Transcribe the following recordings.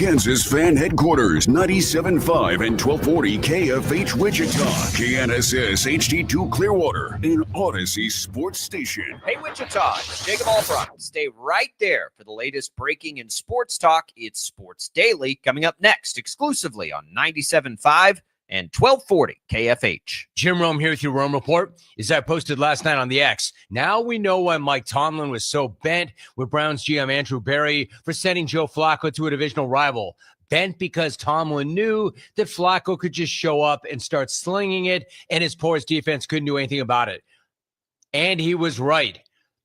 Kansas fan headquarters, 97.5 and 1240 KFH Wichita, KNSS HD2 Clearwater, and Odyssey Sports Station. Hey Wichita, it's Jacob Alfront. Stay right there for the latest breaking in sports talk. It's Sports Daily coming up next, exclusively on 97.5 and 1240 KFH. Jim Rome here with your Rome Report. As I posted last night on the X, now we know why Mike Tomlin was so bent with Browns GM Andrew Berry for sending Joe Flacco to a divisional rival. Bent because Tomlin knew that Flacco could just show up and start slinging it, and his porous defense couldn't do anything about it. And he was right.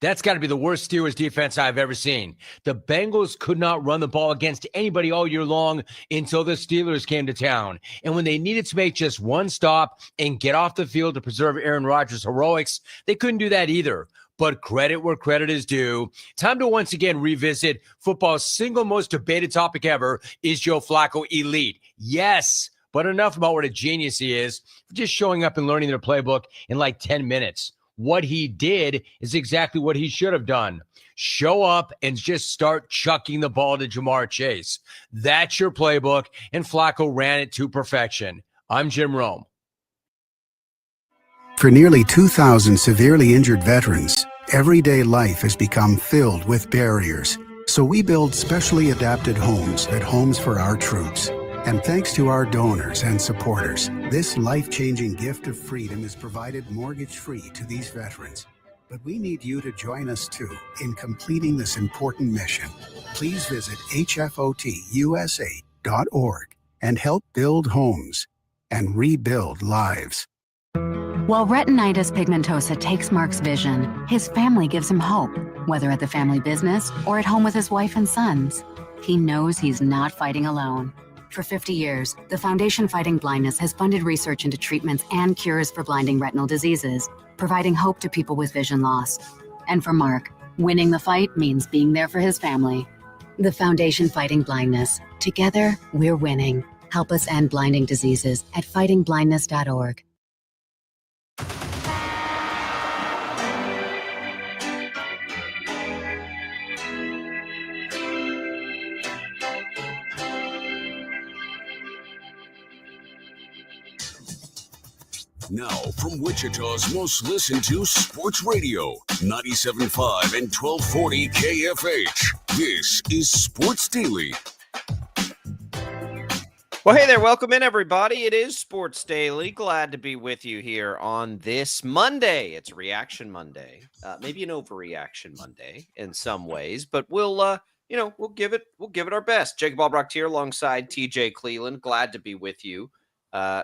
That's got to be the worst Steelers defense I've ever seen. The Bengals could not run the ball against anybody all year long until the Steelers came to town. And when they needed to make just one stop and get off the field to preserve Aaron Rodgers' heroics, they couldn't do that either. But credit where credit is due. Time to once again revisit football's single most debated topic ever. Is Joe Flacco elite? Yes, but enough about what a genius he is for just showing up and learning their playbook in like 10 minutes. What he did is exactly what he should have done. Show up and just start chucking the ball to Jamar Chase. That's your playbook, and Flacco ran it to perfection. I'm Jim Rome. For nearly 2,000 severely injured veterans, everyday life has become filled with barriers. So we build specially adapted homes at Homes for Our Troops. And thanks to our donors and supporters, this life-changing gift of freedom is provided mortgage-free to these veterans. But we need you to join us too in completing this important mission. Please visit hfotusa.org and help build homes and rebuild lives. While retinitis pigmentosa takes Mark's vision, his family gives him hope, whether at the family business or at home with his wife and sons. He knows he's not fighting alone. For 50 years, the Foundation Fighting Blindness has funded research into treatments and cures for blinding retinal diseases, providing hope to people with vision loss. And for Mark, winning the fight means being there for his family. The Foundation Fighting Blindness. Together, we're winning. Help us end blinding diseases at fightingblindness.org. Now, from Wichita's most listened to sports radio, 97.5 and 1240 KFH, this is Sports Daily. Well, hey there. Welcome in, everybody. It is Sports Daily. Glad to be with you here on this Monday. It's Reaction Monday. Maybe an overreaction Monday in some ways, but we'll give it our best. Jacob Albrock here alongside TJ Cleveland. Glad to be with you.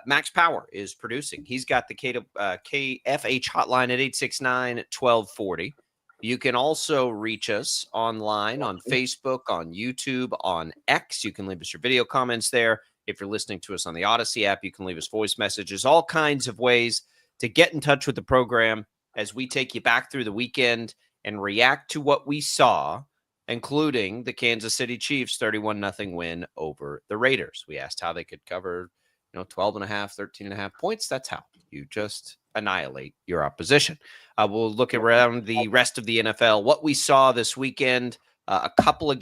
Max Power is producing. He's got the KFH hotline at 869-1240. You can also reach us online on Facebook, on YouTube, on X. You can leave us your video comments there. If you're listening to us on the Odyssey app, you can leave us voice messages, all kinds of ways to get in touch with the program as we take you back through the weekend and react to what we saw, including the Kansas City Chiefs 31-0 win over the Raiders. We asked how they could cover 12.5, 13.5 points. That's how you just annihilate your opposition. We'll look around the rest of the NFL, what we saw this weekend, a couple of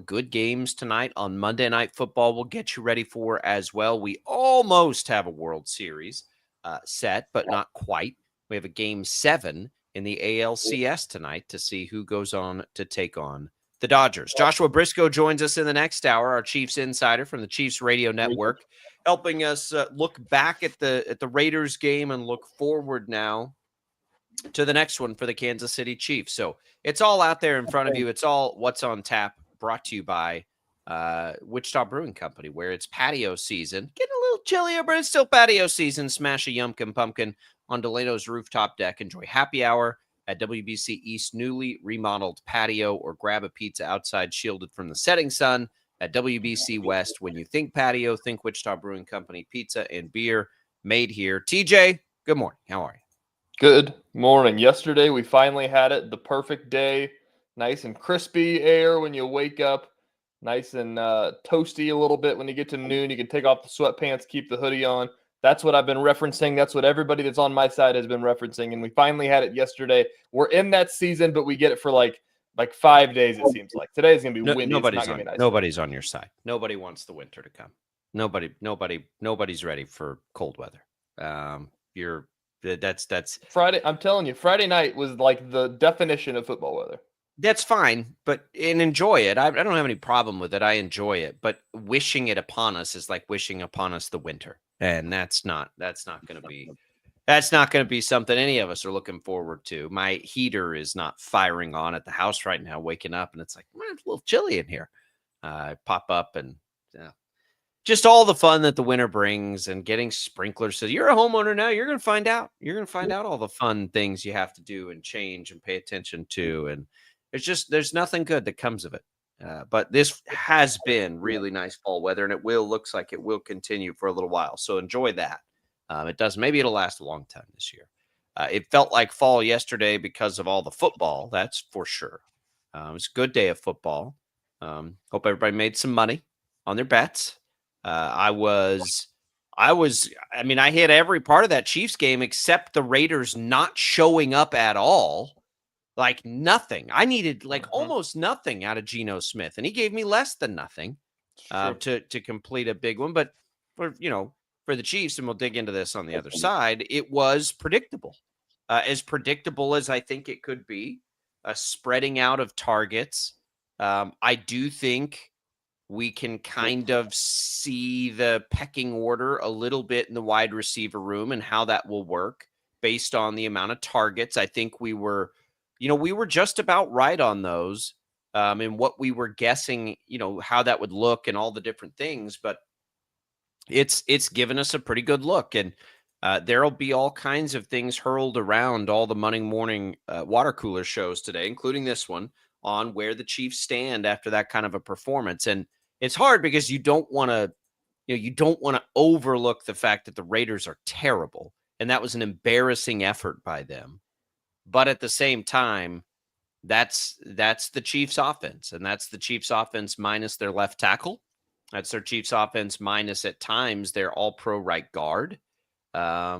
good games tonight on Monday Night Football. We'll get you ready for as well. We almost have a World Series set, but not quite. We have a Game 7 in the ALCS tonight to see who goes on to take on the Dodgers. Joshua Brisco joins us in the next hour, our Chiefs insider from the Chiefs Radio Network, helping us look back at the Raiders game and look forward now to the next one for the Kansas City Chiefs. So it's all out there in front of you. It's all what's on tap, brought to you by Wichita Brewing Company, where it's patio season. Getting a little chillier, but it's still patio season. Smash a Yumkin Pumpkin on Delano's rooftop deck. Enjoy happy hour at WBC East newly remodeled patio, or grab a pizza outside shielded from the setting sun at WBC West. When you think patio, think Wichita Brewing Company pizza and beer made here. TJ, good morning. How are you? Good morning. Yesterday, we finally had it. The perfect day. Nice and crispy air when you wake up. Nice and toasty a little bit when you get to noon. You can take off the sweatpants, keep the hoodie on. That's what I've been referencing. That's what everybody that's on my side has been referencing. And we finally had it yesterday. We're in that season, but we get it for like Like 5 days, it seems like. Today is going to be windy. It's not Nobody's going to be nice. nobody's on your side. Nobody wants the winter to come. Nobody's ready for cold weather. That's Friday. I'm telling you, Friday night was like the definition of football weather. That's fine, and enjoy it. I don't have any problem with it. I enjoy it, but wishing it upon us is like wishing upon us the winter, and that's not going to be something any of us are looking forward to. My heater is not firing on at the house right now. Waking up and it's like, well, it's a little chilly in here. I pop up and just all the fun that the winter brings, and getting sprinklers. So you're a homeowner now. You're going to find out. You're going to find out all the fun things you have to do and change and pay attention to, and there's nothing good that comes of it. But this has been really nice fall weather, and looks like it will continue for a little while. So enjoy that. Maybe it'll last a long time this year. It felt like fall yesterday because of all the football. That's for sure. It was a good day of football. Hope everybody made some money on their bets. I hit every part of that Chiefs game except the Raiders not showing up at all. Like nothing. I needed almost nothing out of Geno Smith, and he gave me less than nothing to complete a big one. But for the Chiefs, and we'll dig into this on the other side, it was predictable, as predictable as I think it could be. A spreading out of targets. I do think we can kind of see the pecking order a little bit in the wide receiver room and how that will work based on the amount of targets. I think we were just about right on those, and what we were guessing, how that would look and all the different things. But it's given us a pretty good look, and there'll be all kinds of things hurled around all the Monday morning water cooler shows today, including this one, on where the Chiefs stand after that kind of a performance. And it's hard because you don't want to overlook the fact that the Raiders are terrible, and that was an embarrassing effort by them. But at the same time, that's the Chiefs offense, and that's the Chiefs offense minus their left tackle. That's their Chiefs offense minus at times their all-pro right guard. My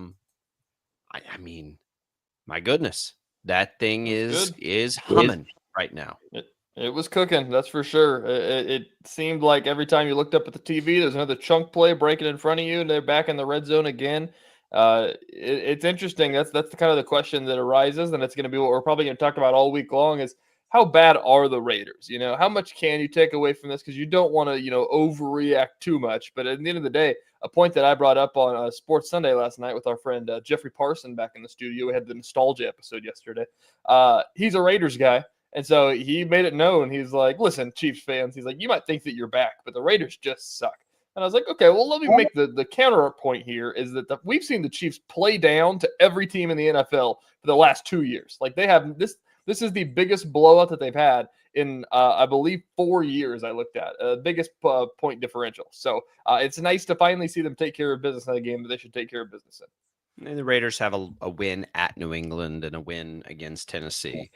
goodness, that thing is humming right now. It was cooking, that's for sure. It seemed like every time you looked up at the TV, there's another chunk play breaking in front of you, and they're back in the red zone again. It's interesting. That's the kind of the question that arises, and it's going to be what we're probably going to talk about all week long is how bad are the Raiders? How much can you take away from this? Because you don't want to, overreact too much. But at the end of the day, a point that I brought up on Sports Sunday last night with our friend Jeffrey Parson back in the studio, we had the nostalgia episode yesterday. He's a Raiders guy. And so he made it known. He's like, listen, Chiefs fans, he's like, you might think that you're back, but the Raiders just suck. And I was like, okay, well, let me make the counter point here is that we've seen the Chiefs play down to every team in the NFL for the last 2 years. Like they have this is the biggest blowout that they've had in, I believe, 4 years I looked at. Biggest point differential. So it's nice to finally see them take care of business in a game that they should take care of business in. And the Raiders have a win at New England and a win against Tennessee.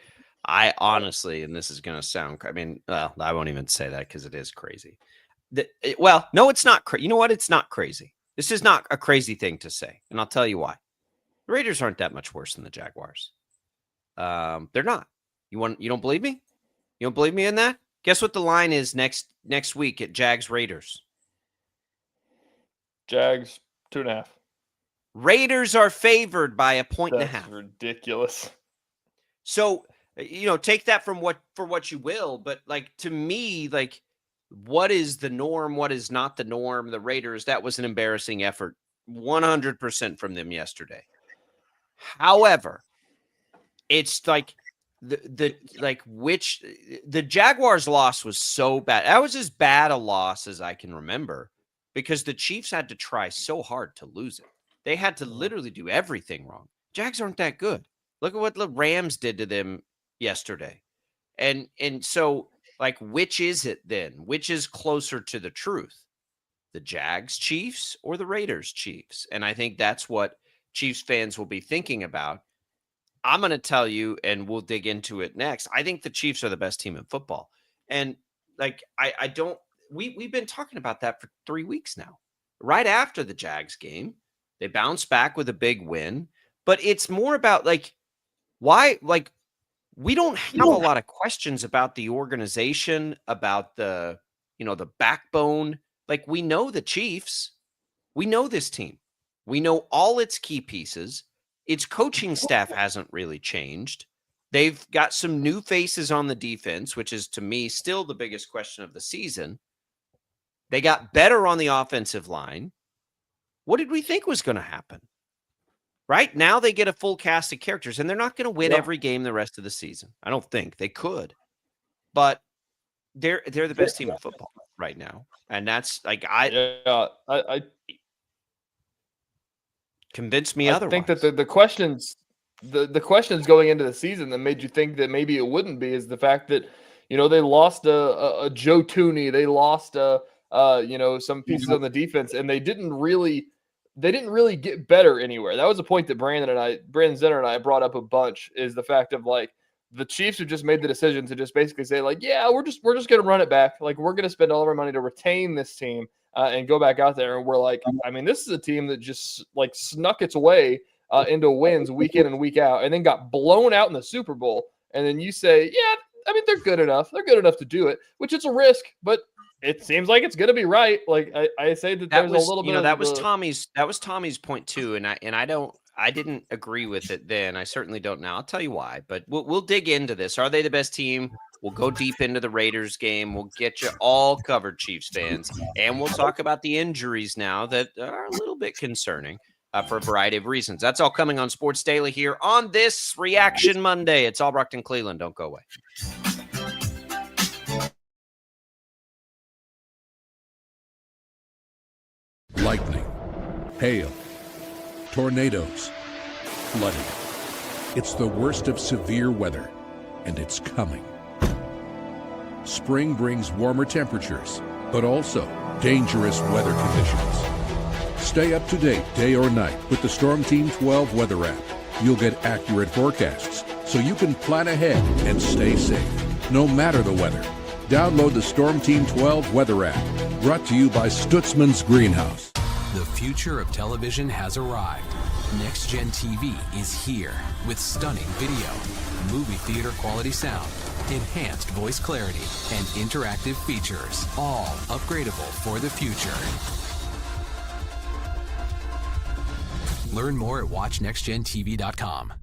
I honestly, and this is going to sound, I won't even say that because it is crazy. No, it's not. You know what? It's not crazy. This is not a crazy thing to say. And I'll tell you why. The Raiders aren't that much worse than the Jaguars. They're not. You don't believe me? You don't believe me in that? Guess what the line is next week at Jags Raiders? Jags 2.5. Raiders are favored by 1.5. That's ridiculous. So, take that for what you will, but to me, what is the norm? What is not the norm? The Raiders, that was an embarrassing effort, 100% from them yesterday. However, it's the Jaguars loss was so bad. That was as bad a loss as I can remember because the Chiefs had to try so hard to lose it. They had to literally do everything wrong. Jags aren't that good. Look at what the Rams did to them yesterday. And so which is it then? Which is closer to the truth? The Jags Chiefs or the Raiders Chiefs? And I think that's what Chiefs fans will be thinking about. I'm going to tell you, and we'll dig into it next. I think the Chiefs are the best team in football. And we've been talking about that for 3 weeks now. Right after the Jags game, they bounced back with a big win, but it's more about why we don't have a lot of questions about the organization, about the backbone. Like, we know the Chiefs. We know this team. We know all its key pieces. Its coaching staff hasn't really changed. They've got some new faces on the defense, which is, to me, still the biggest question of the season. They got better on the offensive line. What did we think was going to happen? Right now, they get a full cast of characters, and they're not going to win every game the rest of the season. I don't think they could, but they're the best team in football right now, and that's like I convince me otherwise. I think that the questions going into the season that made you think that maybe it wouldn't be is the fact that they lost a Joe Tooney, they lost some pieces on the defense, and they didn't really get better anywhere. That was a point that Brandon Zenner and I brought up a bunch, is the fact of like the Chiefs have just made the decision to just basically say like, yeah, we're just going to run it back. Like, we're going to spend all of our money to retain this team and go back out there. And we're like, I mean, this is a team that just like snuck its way into wins week in and week out, and then got blown out in the Super Bowl. And then you say, yeah, I mean, they're good enough. They're good enough to do it, which it's a risk, but it seems like it's going to be right. Like I say that there's a little bit. That was Tommy's point too, and I didn't agree with it then. I certainly don't now. I'll tell you why, but we'll dig into this. Are they the best team? We'll go deep into the Raiders game. We'll get you all covered, Chiefs fans, and we'll talk about the injuries now that are a little bit concerning for a variety of reasons. That's all coming on Sports Daily here on this Reaction Monday. It's Albrecht and Cleveland. Don't go away. Lightning, hail, tornadoes, flooding. It's the worst of severe weather, and it's coming. Spring brings warmer temperatures, but also dangerous weather conditions. Stay up to date day or night with the Storm Team 12 weather app. You'll get accurate forecasts, so you can plan ahead and stay safe, no matter the weather. Download the Storm Team 12 weather app, brought to you by Stutzman's Greenhouse. The future of television has arrived. Next Gen TV is here with stunning video, movie theater quality sound, enhanced voice clarity, and interactive features, all upgradable for the future. Learn more at watchnextgentv.com.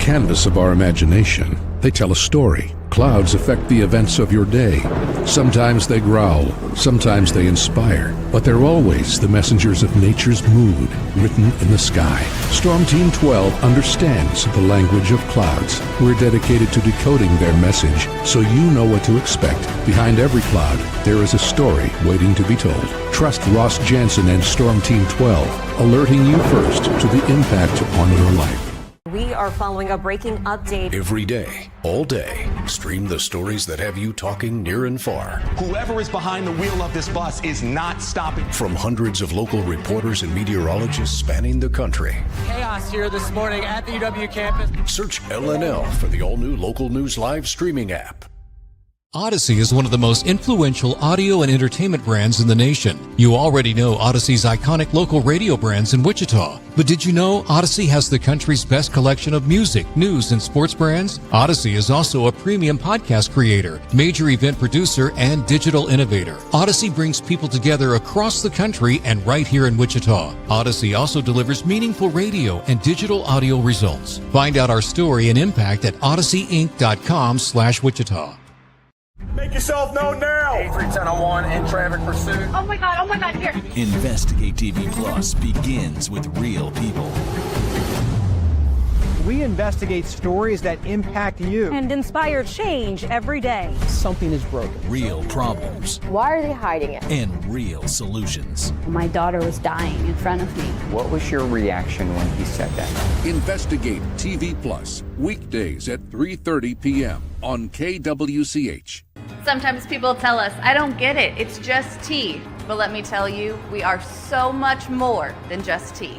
Canvas of our imagination. They tell a story. Clouds affect the events of your day. Sometimes they growl, sometimes they inspire, but they're always the messengers of nature's mood, written in the sky. Storm Team 12 understands the language of clouds. We're dedicated to decoding their message, so you know what to expect. Behind every cloud, there is a story waiting to be told. Trust Ross Jansen and Storm Team 12, alerting you first to the impact on your life. We are following a breaking update. Every day, all day, stream the stories that have you talking near and far. Whoever is behind the wheel of this bus is not stopping. From hundreds of local reporters and meteorologists spanning the country. Chaos here this morning at the UW campus. Search LNL for the all-new Local News Live streaming app. Odyssey is one of the most influential audio and entertainment brands in the nation. You already know Odyssey's iconic local radio brands in Wichita. But did you know Odyssey has the country's best collection of music, news, and sports brands? Odyssey is also a premium podcast creator, major event producer, and digital innovator. Odyssey brings people together across the country and right here in Wichita. Odyssey also delivers meaningful radio and digital audio results. Find out our story and impact at odysseyinc.com/Wichita. Make yourself known now. 831001 in traffic pursuit. Oh my God, here. Investigate TV Plus begins with real people. we investigate stories that impact you and inspire change every day. Something is broken. Real problems. Why are they hiding it? And real solutions. My daughter was dying in front of me. What was your reaction when he said that? Investigate TV Plus, weekdays at 3:30 p.m. on KWCH. Sometimes people tell us, I don't get it, it's just tea. But let me tell you, we are so much more than just tea.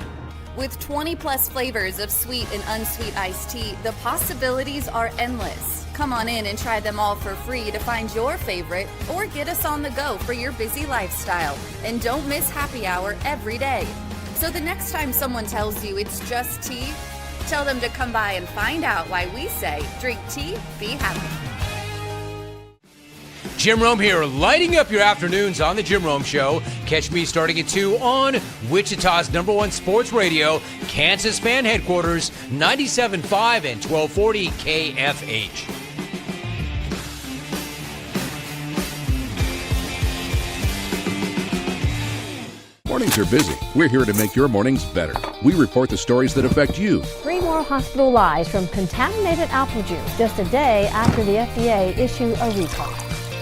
With 20 plus flavors of sweet and unsweet iced tea, the possibilities are endless. Come on in and try them all for free to find your favorite or get us on the go for your busy lifestyle. And don't miss happy hour every day. So the next time someone tells you it's just tea, tell them to come by and find out why we say, drink tea, be happy. Jim Rome here, lighting up your afternoons on The Jim Rome Show. Catch me starting at 2 on Wichita's #1 sports radio, Kansas fan headquarters, 97.5 and 1240 KFH. Mornings are busy. We're here to make your mornings better. We report the stories that affect you. 3 more hospital lies from contaminated apple juice just a day after the FDA issued a recall.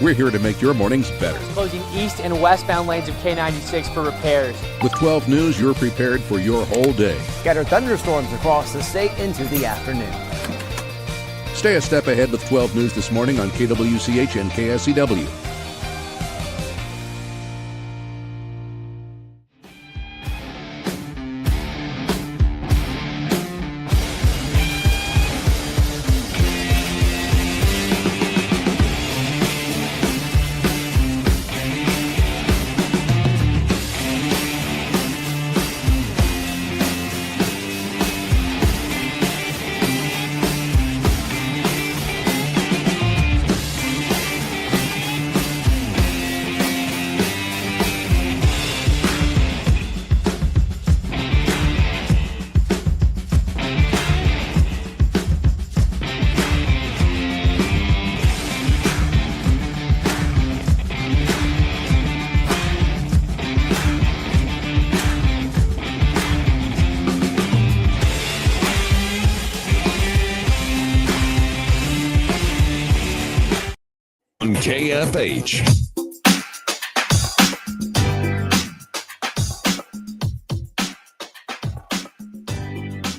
We're here to make your mornings better. Closing east and westbound lanes of K96 for repairs. With 12 News, you're prepared for your whole day. Scattered thunderstorms across the state into the afternoon. Stay a step ahead with 12 News this morning on KWCH and KSCW. KFH.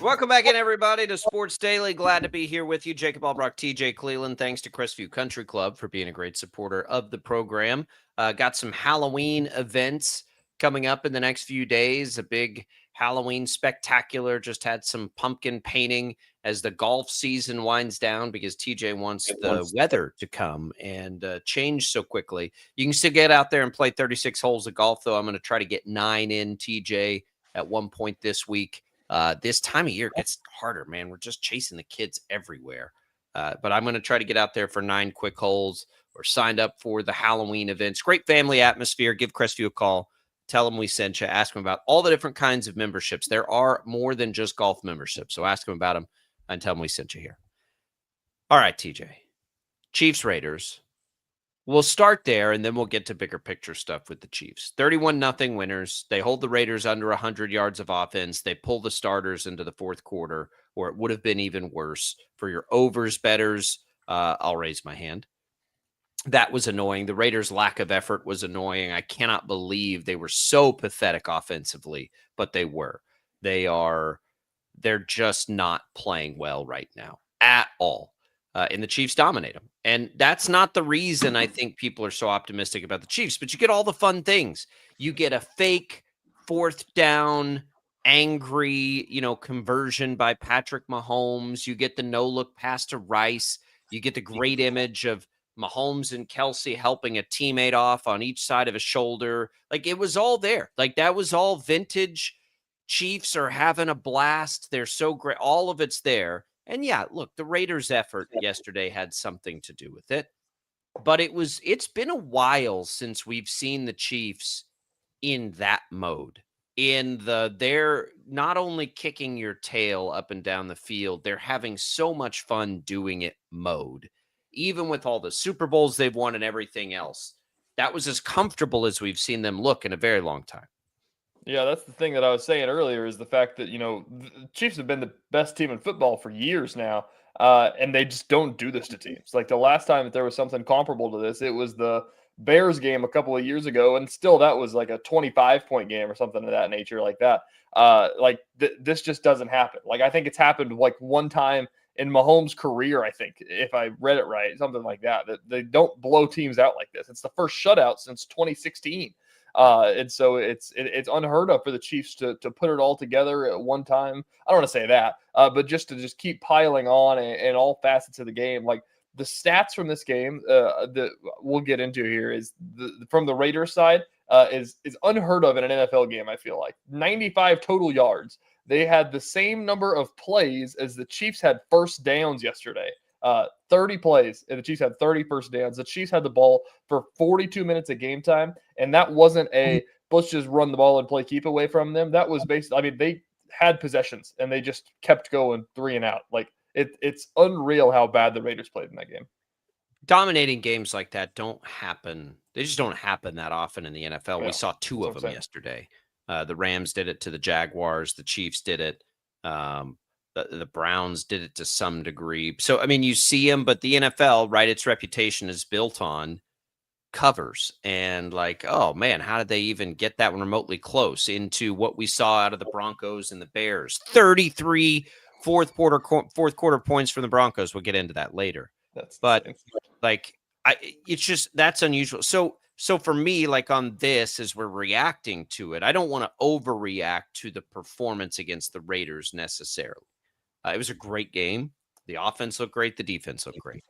Welcome back in, everybody, to Sports Daily. Glad to be here with you. Jacob Albrock, TJ Cleveland. Thanks to Crestview Country Club for being a great supporter of the program. Got some Halloween events coming up in the next few days. A big Halloween spectacular. Just had some pumpkin painting as the golf season winds down because TJ wants the weather to come and change so quickly. You can still get out there and play 36 holes of golf, though. I'm going to try to get 9 in, TJ, at one point this week. This time of year gets harder, man. We're just chasing the kids everywhere. But I'm going to try to get out there for 9 quick holes or signed up for the Halloween events. Great family atmosphere. Give Crestview a call. Tell them we sent you. Ask them about all the different kinds of memberships. There are more than just golf memberships. So ask them about them and tell them we sent you here. All right, TJ. Chiefs Raiders. We'll start there, and then we'll get to bigger picture stuff with the Chiefs. 31-0 winners. They hold the Raiders under 100 yards of offense. They pull the starters into the fourth quarter, or it would have been even worse. For your overs bettors, I'll raise my hand. That was annoying. The Raiders' lack of effort was annoying. I cannot believe they were so pathetic offensively, but they were. They're just not playing well right now at all. And the Chiefs dominate them. And that's not the reason I think people are so optimistic about the Chiefs, but you get all the fun things. You get a fake fourth down, angry, conversion by Patrick Mahomes. You get the no-look pass to Rice. You get the great image of Mahomes and Kelsey helping a teammate off on each side of his shoulder. Like, it was all there. Like, that was all vintage. Chiefs are having a blast. They're so great. All of it's there. And yeah, look, the Raiders' effort yesterday had something to do with it. But it's been a while since we've seen the Chiefs in that mode. They're not only kicking your tail up and down the field, they're having so much fun doing it mode. Even with all the Super Bowls they've won and everything else, that was as comfortable as we've seen them look in a very long time. Yeah, that's the thing that I was saying earlier is the fact that, the Chiefs have been the best team in football for years now, and they just don't do this to teams. Like the last time that there was something comparable to this, it was the Bears game a couple of years ago, and still that was like a 25-point game or something of that nature like that. This just doesn't happen. Like I think it's happened like one time in Mahomes' career, I think, if I read it right, something like that, that they don't blow teams out like this. It's the first shutout since 2016. And so it's unheard of for the Chiefs to put it all together at one time. I don't want to say that, but just to keep piling on in all facets of the game. Like the stats from this game that we'll get into here is from the Raiders side is unheard of in an NFL game. I feel like 95 total yards. They had the same number of plays as the Chiefs had first downs yesterday. 30 plays, and the Chiefs had 30 first downs. The Chiefs had the ball for 42 minutes at game time, and that wasn't let's just run the ball and play keep away from them. That was basically, they had possessions, and they just kept going 3 and out. Like, it's unreal how bad the Raiders played in that game. Dominating games like that don't happen. They just don't happen that often in the NFL. Yeah, we saw 2 of them yesterday. The Rams did it to the Jaguars. The Chiefs did it. The Browns did it to some degree. So, I mean, you see them, but the NFL, right, its reputation is built on covers. And like, oh, man, how did they even get that one remotely close into what we saw out of the Broncos and the Bears? 33 fourth quarter points from the Broncos. We'll get into that later. But like, it's just that's unusual. So for me, like on this, as we're reacting to it, I don't want to overreact to the performance against the Raiders necessarily. It was a great game. The offense looked great. The defense looked great.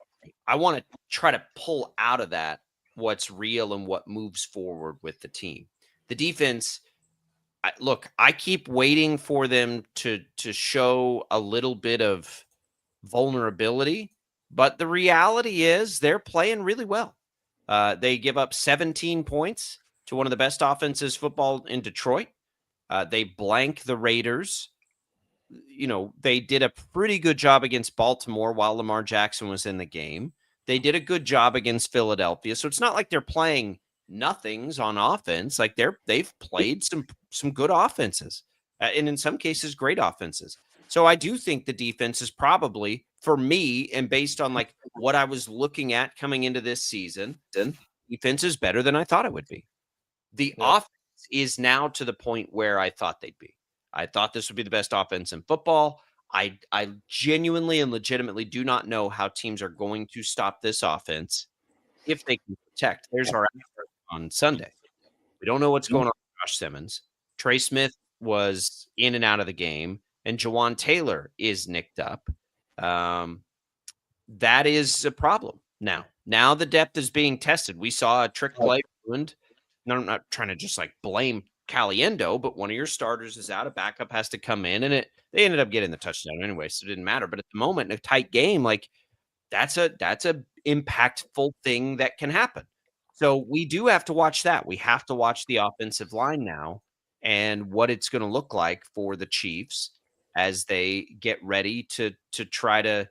I want to try to pull out of that what's real and what moves forward with the team. The defense, I keep waiting for them to show a little bit of vulnerability, but the reality is they're playing really well. They give up 17 points to one of the best offenses football in Detroit. They blank the Raiders. They did a pretty good job against Baltimore while Lamar Jackson was in the game. They did a good job against Philadelphia. So it's not like they're playing nothings on offense. Like they've played some good offenses, and in some cases, great offenses. So I do think the defense is probably, for me, and based on like what I was looking at coming into this season, defense is better than I thought it would be. The offense is now to the point where I thought they'd be. I thought this would be the best offense in football. I genuinely and legitimately do not know how teams are going to stop this offense if they can protect. There's our answer on Sunday. We don't know what's going on with Josh Simmons. Trey Smith was in and out of the game, and Jawan Taylor is nicked up. That is a problem now. Now the depth is being tested. We saw a trick play ruined. No, I'm not trying to just like blame Caliendo, but one of your starters is out. A backup has to come in, and they ended up getting the touchdown anyway, so it didn't matter. But at the moment, in a tight game, like that's a impactful thing that can happen. So we do have to watch that. We have to watch the offensive line now and what it's going to look like for the Chiefs as they get ready to try to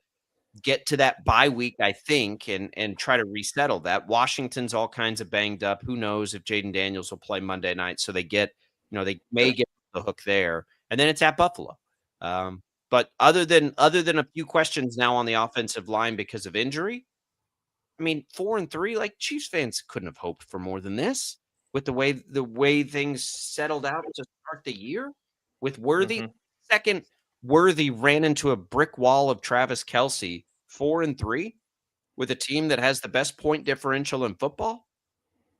get to that bye week, I think, and try to resettle that. Washington's all kinds of banged up. Who knows if Jaden Daniels will play Monday night? So they they may get the hook there, and then it's at Buffalo. But other than a few questions now on the offensive line because of injury, I mean, 4-3, like Chiefs fans couldn't have hoped for more than this with the way things settled out to start the year with Worthy. Second, Worthy ran into a brick wall of Travis Kelce, 4-3, with a team that has the best point differential in football.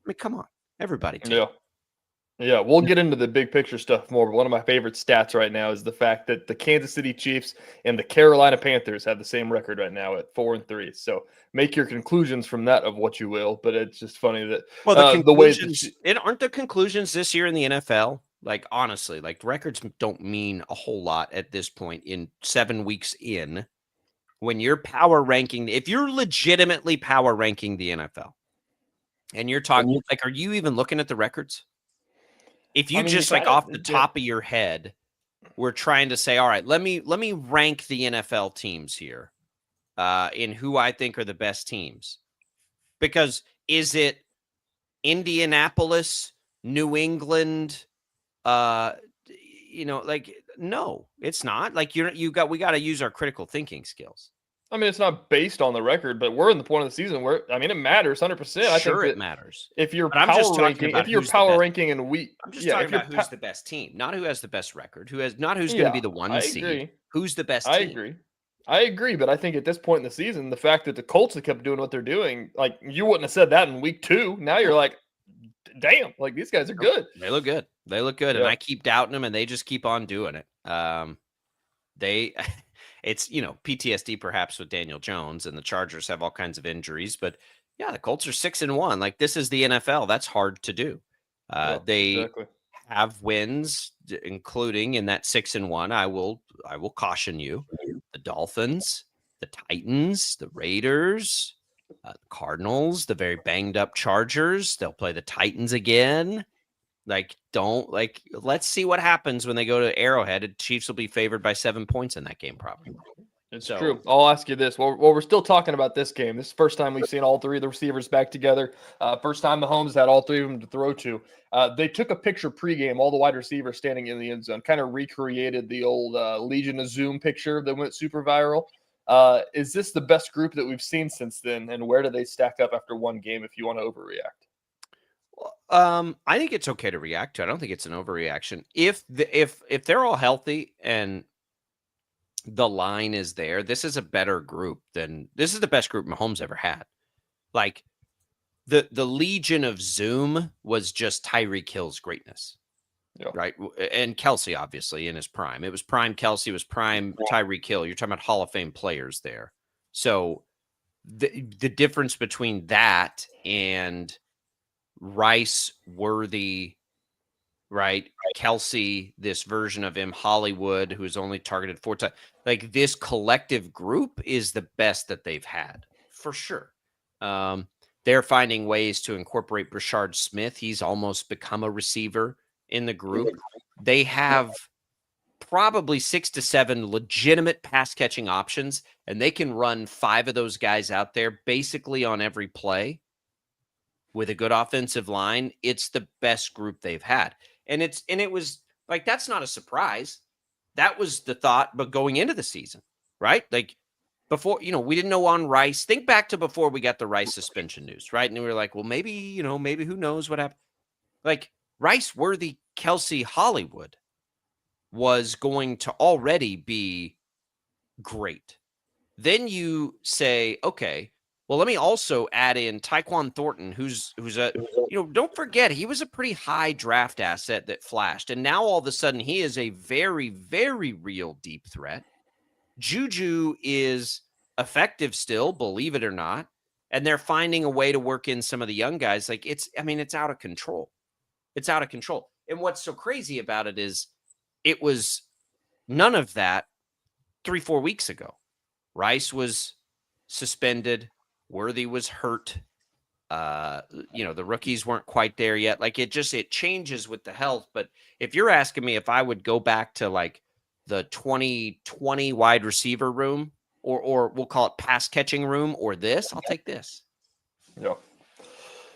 I mean, come on, everybody. Yeah, we'll get into the big picture stuff more, but one of my favorite stats right now is the fact that the Kansas City Chiefs and the Carolina Panthers have the same record right now at 4-3. So make your conclusions from that of what you will, but it's just funny that the way aren't the conclusions this year in the NFL. Like, honestly, like records don't mean a whole lot at this point in 7 weeks in. When you're power ranking, if you're legitimately power ranking the NFL and you're talking like, are you even looking at the records? If you just like off the top of your head, we're trying to say, all right, let me rank the NFL teams here in who I think are the best teams. Because is it Indianapolis, New England, like, no, it's not. Like, we got to use our critical thinking skills. I mean, it's not based on the record, but we're in the point of the season where, I mean, it matters 100%. I think Sure, that it matters. if you're But I'm just power talking ranking, about if you're who's the power best. ranking in week, I'm just yeah, talking if you're about who's the best team, not who has the best record, not who's going to be the one I seed. agree. Who's the best I team? I agree, but I think at this point in the season, the fact that the Colts have kept doing what they're doing, like, you wouldn't have said that in week 2. Now you're like, damn, like, these guys are good. They look good. They look good, and I keep doubting them, and they just keep on doing it. It's PTSD perhaps with Daniel Jones, and the Chargers have all kinds of injuries, but yeah, the Colts are 6-1. Like, this is the NFL. That's hard to do. They have wins, including in that 6-1. I will caution you: the Dolphins, the Titans, the Raiders, the Cardinals, the very banged up Chargers. They'll play the Titans again. Let's see what happens when they go to Arrowhead. The Chiefs will be favored by 7 points in that game, probably. It's true. I'll ask you this. Well, we're still talking about this game. This is the first time we've seen all 3 of the receivers back together. First time Mahomes had all 3 of them to throw to. They took a picture pregame, all the wide receivers standing in the end zone, kind of recreated the old Legion of Zoom picture that went super viral. Is this the best group that we've seen since then? And where do they stack up after one game if you want to overreact? I think it's okay to react to. I don't think it's an overreaction. If they're all healthy and the line is there, this is a better group this is the best group Mahomes ever had. Like, the Legion of Zoom was just Tyreek Hill's greatness. Yeah. Right. And Kelsey, obviously, in his prime. It was prime Kelsey, was prime Tyreek Hill. You're talking about Hall of Fame players there. So the difference between that and Rice, Worthy, right? Kelsey, this version of him, Hollywood, who is only targeted 4 times. Like, this collective group is the best that they've had, for sure. They're finding ways to incorporate Brashard Smith. He's almost become a receiver in the group. They have probably 6 to 7 legitimate pass catching options, and they can run 5 of those guys out there basically on every play. With a good offensive line, it's the best group they've had. And it was like, that's not a surprise. That was the thought, but going into the season, right? Like, before, we didn't know on Rice. Think back to before we got the Rice suspension news, right? And we were like, well, maybe who knows what happened. Like, Rice, Worthy, Kelsey, Hollywood was going to already be great. Then you say, okay, well, let me also add in Tyquan Thornton, who's a, don't forget, he was a pretty high draft asset that flashed. And now all of a sudden he is a very, very real deep threat. Juju is effective still, believe it or not. And they're finding a way to work in some of the young guys. Like, it's out of control. It's out of control. And what's so crazy about it is it was none of that 3-4 weeks ago. Rice was suspended. Worthy was hurt. The rookies weren't quite there yet. Like, it changes with the health. But if you're asking me if I would go back to like the 2020 wide receiver room, or we'll call it pass catching room, or this, I'll take this.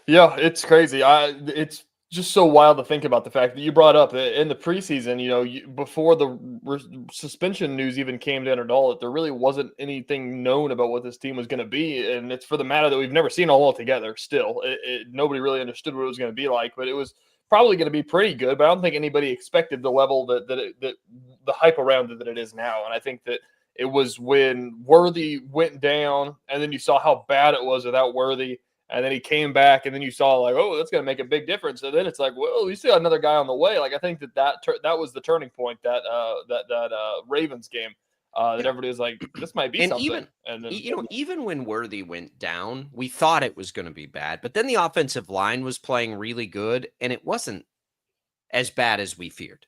Yeah, it's crazy. It's just so wild to think about the fact that you brought up in the preseason, before the suspension news even came down at all, that there really wasn't anything known about what this team was going to be. And it's for the matter that we've never seen all together still. Nobody really understood what it was going to be like, but it was probably going to be pretty good. But I don't think anybody expected the level that the hype around it that it is now. And I think that it was when Worthy went down, and then you saw how bad it was without Worthy. And then he came back, and then you saw like, oh, that's going to make a big difference. And then it's like, well, we still got another guy on the way. Like, I think that was the turning point, that Ravens game, that everybody was like, this might be something. Even when Worthy went down, we thought it was going to be bad. But then the offensive line was playing really good, and it wasn't as bad as we feared.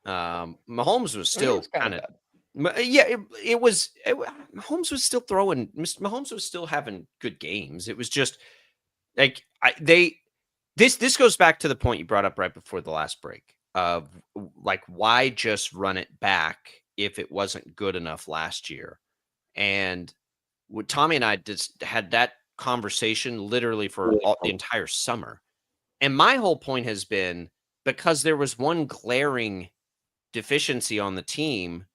Mahomes was still kind of. Yeah, it was. Mahomes was still throwing. Mahomes was still having good games. It was just like this goes back to the point you brought up right before the last break of like, why just run it back if it wasn't good enough last year? And Tommy and I just had that conversation literally for the entire summer. And my whole point has been, because there was one glaring deficiency on the team.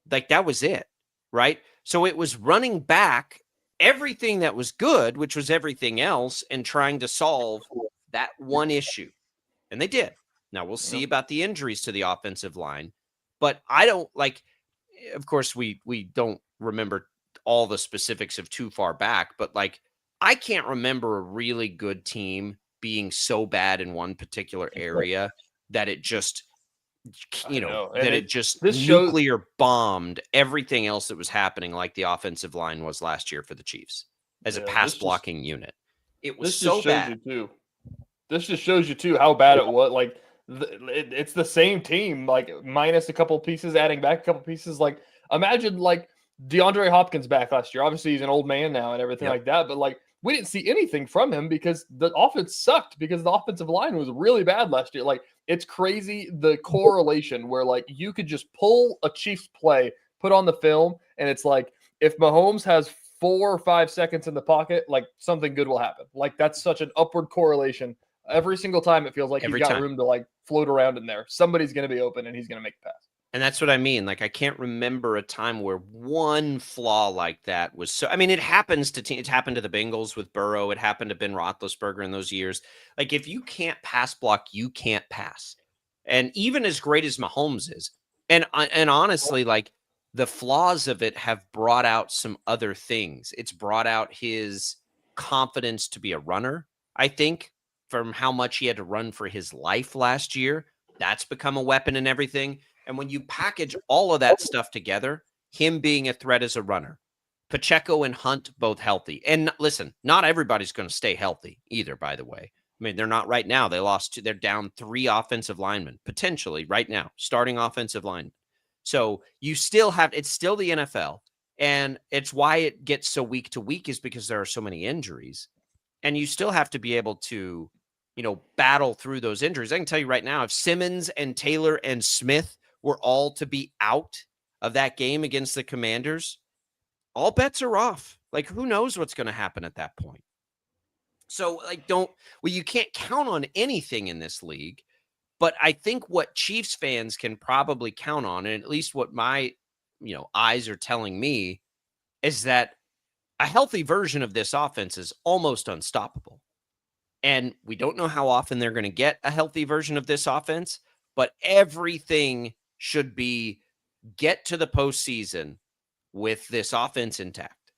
Like, that was it, right? So it was running back everything that was good, which was everything else, and trying to solve that one issue. And they did. Now we'll see about the injuries to the offensive line, but I don't like, of course, we don't remember all the specifics of too far back, but like, I can't remember a really good team being so bad in one particular area that it just, that it just nuclear bombed everything else that was happening, like the offensive line was last year for the Chiefs as a pass blocking unit. It was so bad. This just shows you too how bad it was. Like, it's the same team, like minus a couple pieces, adding back a couple pieces. Like, imagine like DeAndre Hopkins back last year. Obviously, he's an old man now and everything like that. But like, we didn't see anything from him because the offense sucked, because the offensive line was really bad last year. Like, it's crazy the correlation where like you could just pull a Chiefs play, put on the film, and it's like if Mahomes has 4 or 5 seconds in the pocket, like something good will happen. Like, that's such an upward correlation. Every single time it feels like he's got room to like float around in there. Somebody's going to be open and he's going to make a pass. And that's what I mean. Like, I can't remember a time where one flaw like that was so. I mean, it happens to it happened to the Bengals with Burrow. It happened to Ben Roethlisberger in those years. Like, if you can't pass block, you can't pass. And even as great as Mahomes is, and honestly, like, the flaws of it have brought out some other things. It's brought out his confidence to be a runner, I think, from how much he had to run for his life last year. That's become a weapon and everything. And when you package all of that stuff together, him being a threat as a runner, Pacheco and Hunt both healthy. And listen, not everybody's going to stay healthy either, by the way. I mean, they're not right now. They're down 3 offensive linemen, potentially right now, starting offensive linemen. So you still have, it's still the NFL. And it's why it gets so week to week, is because there are so many injuries. And you still have to be able to, battle through those injuries. I can tell you right now, if Simmons and Taylor and Smith were all to be out of that game against the Commanders, all bets are off. Like, who knows what's going to happen at that point? So, like, you can't count on anything in this league. But I think what Chiefs fans can probably count on, and at least what my, eyes are telling me, is that a healthy version of this offense is almost unstoppable. And we don't know how often they're going to get a healthy version of this offense, but everything should be get to the postseason with this offense intact.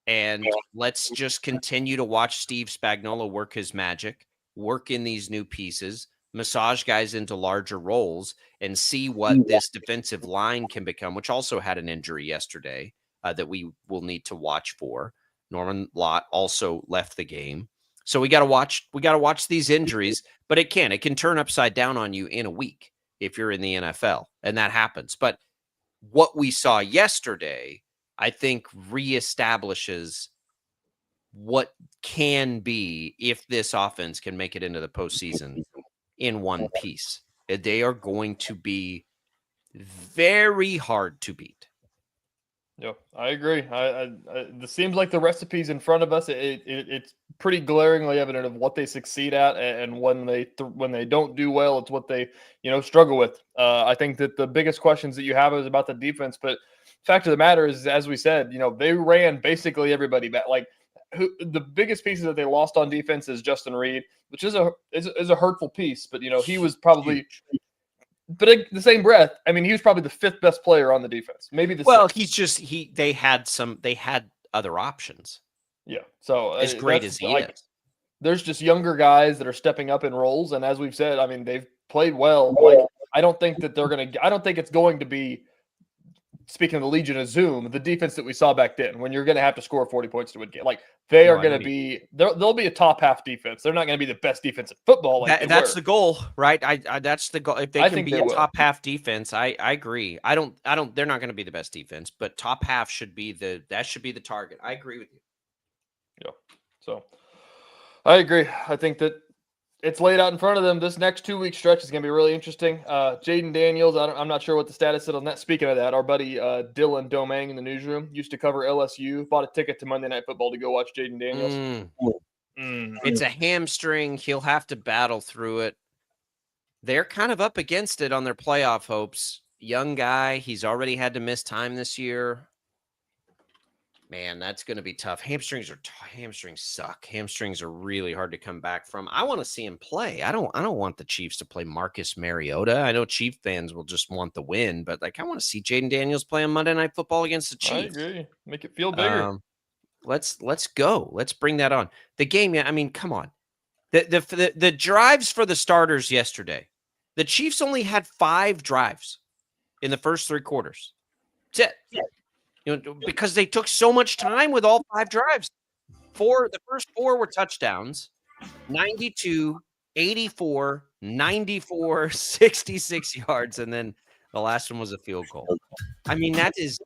And let's just continue to watch Steve Spagnuolo work his magic, work in these new pieces, massage guys into larger roles, and see what this defensive line can become, which also had an injury yesterday that we will need to watch for. Norman Lott also left the game. So we got to watch these injuries, but it can turn upside down on you in a week if you're in the NFL, and that happens. But what we saw yesterday, I think, reestablishes what can be if this offense can make it into the postseason in one piece. They are going to be very hard to beat. Yeah, I agree. It seems like the recipe's in front of us. It's pretty glaringly evident of what they succeed at, and when they don't do well, it's what they struggle with. I think that the biggest questions that you have is about the defense, but fact of the matter is, as we said, they ran basically everybody back. Like, the biggest pieces that they lost on defense is Justin Reed, which is a hurtful piece, but he was probably huge. But in the same breath, I mean, he was probably the 5th best player on the defense. Maybe the 6th. They had other options. Yeah. So as great as he is, there's just younger guys that are stepping up in roles, and as we've said, I mean, they've played well. Like, I don't think it's going to be, speaking of the Legion of Zoom, the defense that we saw back then, when you're going to have to score 40 points to win game. Like, they are going to be, they'll be a top half defense. They're not going to be the best defense in football. That's the goal, right? That's the goal. If they can be a top half defense, I agree. They're not going to be the best defense, but top half should be the target. I agree with you. Yeah. So I agree. I think that it's laid out in front of them. This next 2-week stretch is going to be really interesting. Jaden Daniels, I'm not sure what the status is on that. Speaking of that, our buddy Dylan Domingue in the newsroom used to cover LSU, bought a ticket to Monday Night Football to go watch Jaden Daniels. It's a hamstring. He'll have to battle through it. they're kind of up against it on their playoff hopes. Young guy, he's already had to miss time this year. Man, that's going to be tough. Hamstrings suck. Hamstrings are really hard to come back from. I want to see him play. I don't want the Chiefs to play Marcus Mariota. I know Chief fans will just want the win, but I want to see Jaden Daniels play on Monday Night Football against the Chiefs. I agree. Make it feel bigger. Let's go. Let's bring that on. The game, I mean, come on. The drives for the starters yesterday. The Chiefs only had 5 drives in the first 3 quarters. That's it. Yeah. Because they took so much time with all 5 drives. The first 4 were touchdowns, 92, 84, 94, 66 yards, and then the last one was a field goal. I mean, that is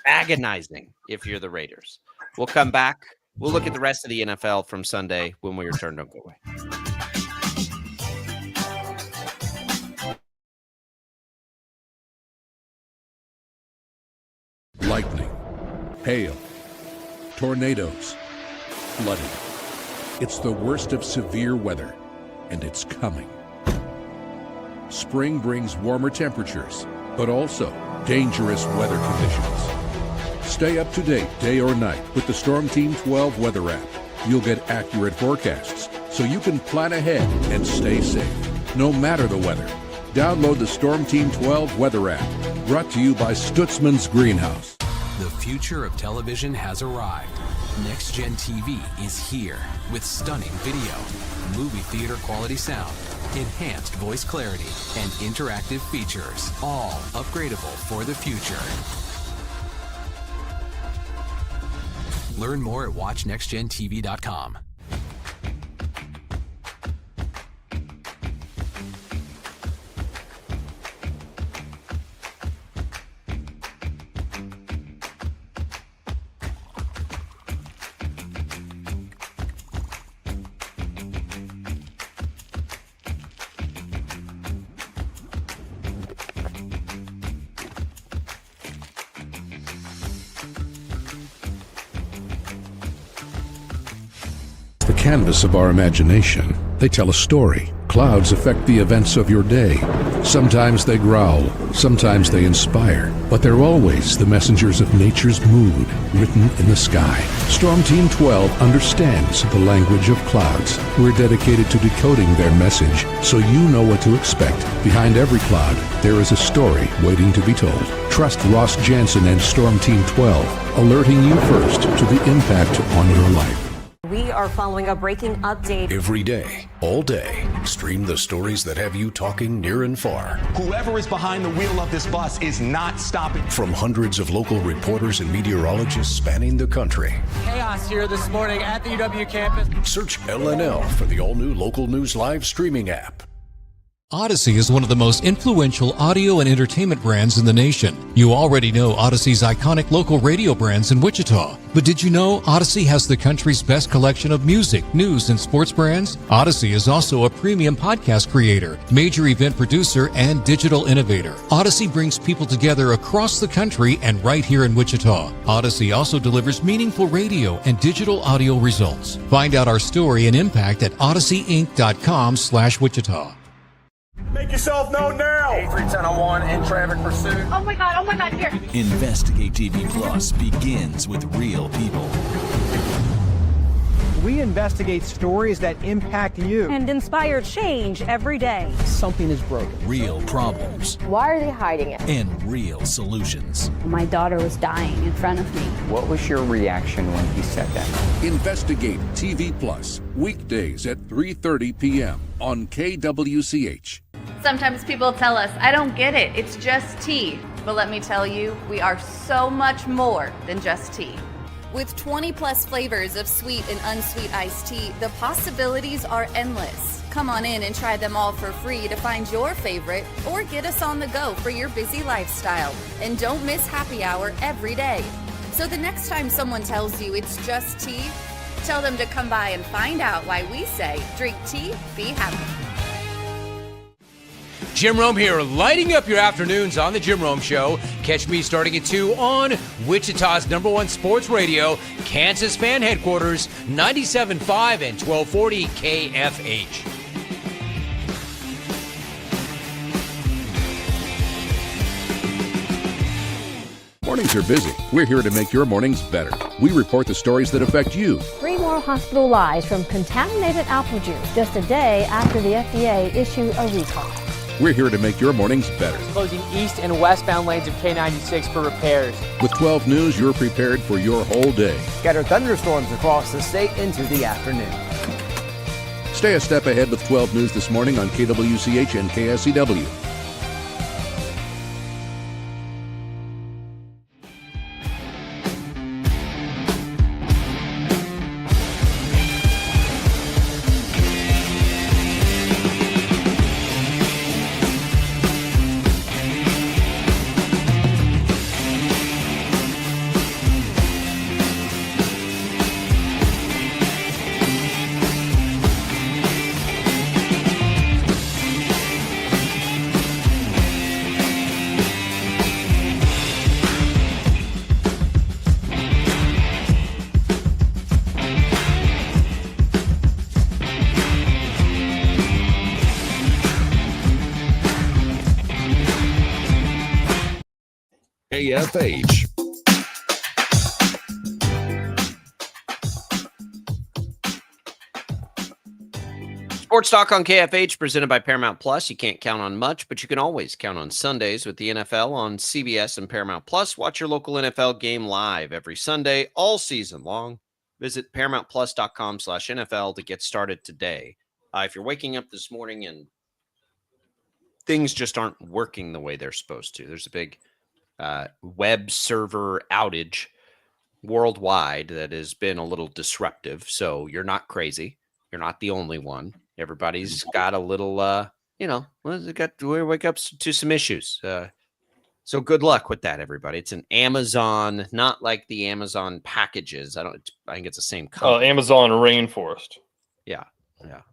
agonizing if you're the Raiders. We'll come back. We'll look at the rest of the NFL from Sunday when we return. Don't go away. Lightning, hail, tornadoes, flooding. It's the worst of severe weather, and it's coming. Spring brings warmer temperatures, but also dangerous weather conditions. Stay up to date day or night with the Storm Team 12 weather app. You'll get accurate forecasts, so you can plan ahead and stay safe, no matter the weather. Download the Storm Team 12 weather app, brought to you by Stutzman's Greenhouse. The future of television has arrived. Next Gen TV is here with stunning video, movie theater quality sound, enhanced voice clarity, and interactive features, all upgradable for the future. Learn more at watchnextgentv.com. Canvas of our imagination. They tell a story. Clouds affect the events of your day. Sometimes they growl, sometimes they inspire, but they're always the messengers of nature's mood, written in the sky. Storm Team 12 understands the language of clouds. We're dedicated to decoding their message, so you know what to expect. Behind every cloud, there is a story waiting to be told. Trust Ross Jansen and Storm Team 12, alerting you first to the impact on your life. We are following a breaking update. Every day, all day, stream the stories that have you talking near and far. Whoever is behind the wheel of this bus is not stopping. From hundreds of local reporters and meteorologists spanning the country. Chaos here this morning at the UW campus. Search LNL for the all-new Local News Live streaming app. Odyssey is one of the most influential audio and entertainment brands in the nation. You already know Odyssey's iconic local radio brands in Wichita. But did you know Odyssey has the country's best collection of music, news, and sports brands? Odyssey is also a premium podcast creator, major event producer, and digital innovator. Odyssey brings people together across the country and right here in Wichita. Odyssey also delivers meaningful radio and digital audio results. Find out our story and impact at odysseyinc.com/Wichita. Make yourself known now. 831001 in traffic pursuit. Oh my God, here. Investigate TV Plus begins with real people. We investigate stories that impact you and inspire change every day. Something is broken. Real problems. Why are they hiding it? And real solutions. My daughter was dying in front of me. What was your reaction when he said that? Investigate TV Plus, weekdays at 3:30 p.m. on KWCH. Sometimes people tell us, I don't get it, it's just tea. But let me tell you, we are so much more than just tea. With 20 plus flavors of sweet and unsweet iced tea, the possibilities are endless. Come on in and try them all for free to find your favorite or get us on the go for your busy lifestyle. And don't miss happy hour every day. So the next time someone tells you it's just tea, tell them to come by and find out why we say drink tea, be happy. Jim Rome here, lighting up your afternoons on The Jim Rome Show. Catch me starting at 2 on Wichita's #1 sports radio, Kansas fan headquarters, 97.5 and 1240 KFH. Mornings are busy. We're here to make your mornings better. We report the stories that affect you. 3 more hospital lies from contaminated apple juice just a day after the FDA issued a recall. We're here to make your mornings better. Closing east and westbound lanes of K96 for repairs. With 12 News, you're prepared for your whole day. Scattered thunderstorms across the state into the afternoon. Stay a step ahead with 12 News this morning on KWCH and KSCW. KFH. Sports Talk on KFH presented by Paramount Plus. You can't count on much, but you can always count on Sundays with the NFL on CBS and Paramount Plus. Watch your local NFL game live every Sunday, all season long. Visit ParamountPlus.com/NFL to get started today. If you're waking up this morning and things just aren't working the way they're supposed to, there's a big web server outage worldwide that has been a little disruptive. So you're not crazy. You're not the only one. Everybody's got a little, we wake up to some issues. So good luck with that, everybody. It's an Amazon, not like the Amazon packages. I think it's the same company. Amazon Rainforest. Yeah.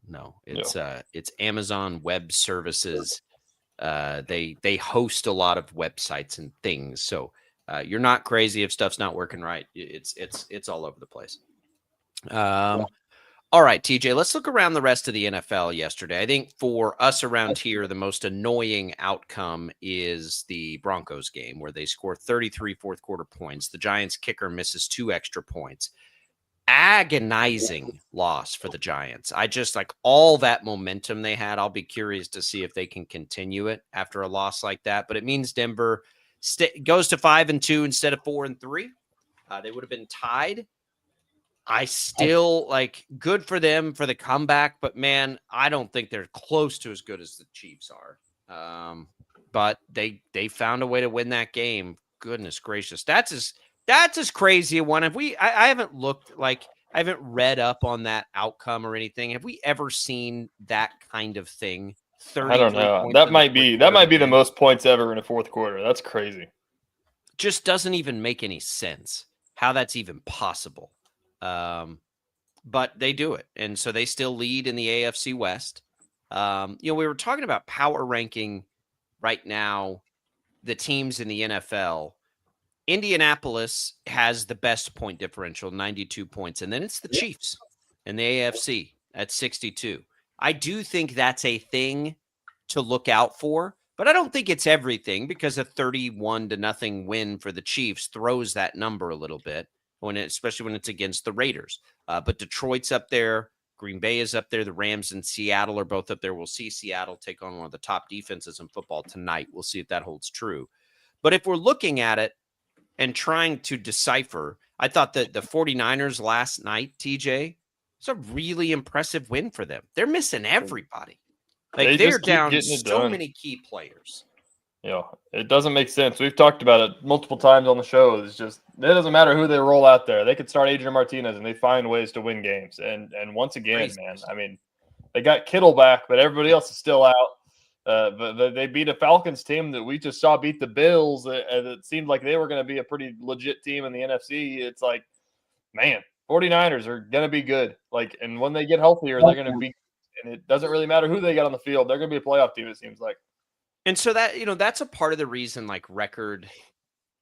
No, it's Amazon Web Services. They host a lot of websites and things. So you're not crazy if stuff's not working right. It's all over the place. All right, TJ, let's look around the rest of the NFL yesterday. I think for us around here, the most annoying outcome is the Broncos game where they score 33 fourth quarter points. The Giants kicker misses 2 extra points. Agonizing loss for the Giants. I just like all that momentum they had. I'll be curious to see if they can continue it after a loss like that. But it means Denver goes to 5-2 instead of 4-3. They would have been tied. I still good for them for the comeback, but man, I don't think they're close to as good as the Chiefs are. But they found a way to win that game. Goodness gracious, that's as crazy a one. I haven't looked I haven't read up on that outcome or anything. Have we ever seen that kind of thing? I don't know. That might be the most points ever in a fourth quarter. That's crazy. Just doesn't even make any sense how that's even possible. But they do it. And so they still lead in the AFC West. We were talking about power ranking right now, the teams in the NFL. Indianapolis has the best point differential, 92 points. And then it's the Chiefs in the AFC at 62. I do think that's a thing to look out for, but I don't think it's everything because a 31-0 win for the Chiefs throws that number a little bit. Especially when it's against the Raiders. But Detroit's up there. Green Bay is up there. The Rams and Seattle are both up there. We'll see Seattle take on one of the top defenses in football tonight. We'll see if that holds true. But if we're looking at it and trying to decipher, I thought that the 49ers last night, TJ, it's a really impressive win for them. They're missing everybody. They're down so many key players. Yeah, it doesn't make sense. We've talked about it multiple times on the show. It's just it doesn't matter who they roll out there. They could start Adrian Martinez and they find ways to win games. And once again, man, I mean, they got Kittle back, but everybody else is still out. But they beat a Falcons team that we just saw beat the Bills. And it seemed like they were going to be a pretty legit team in the NFC. It's like, man, 49ers are going to be good. And when they get healthier, they're going to be. And it doesn't really matter who they got on the field. They're going to be a playoff team, it seems like. And so that, that's a part of the reason record,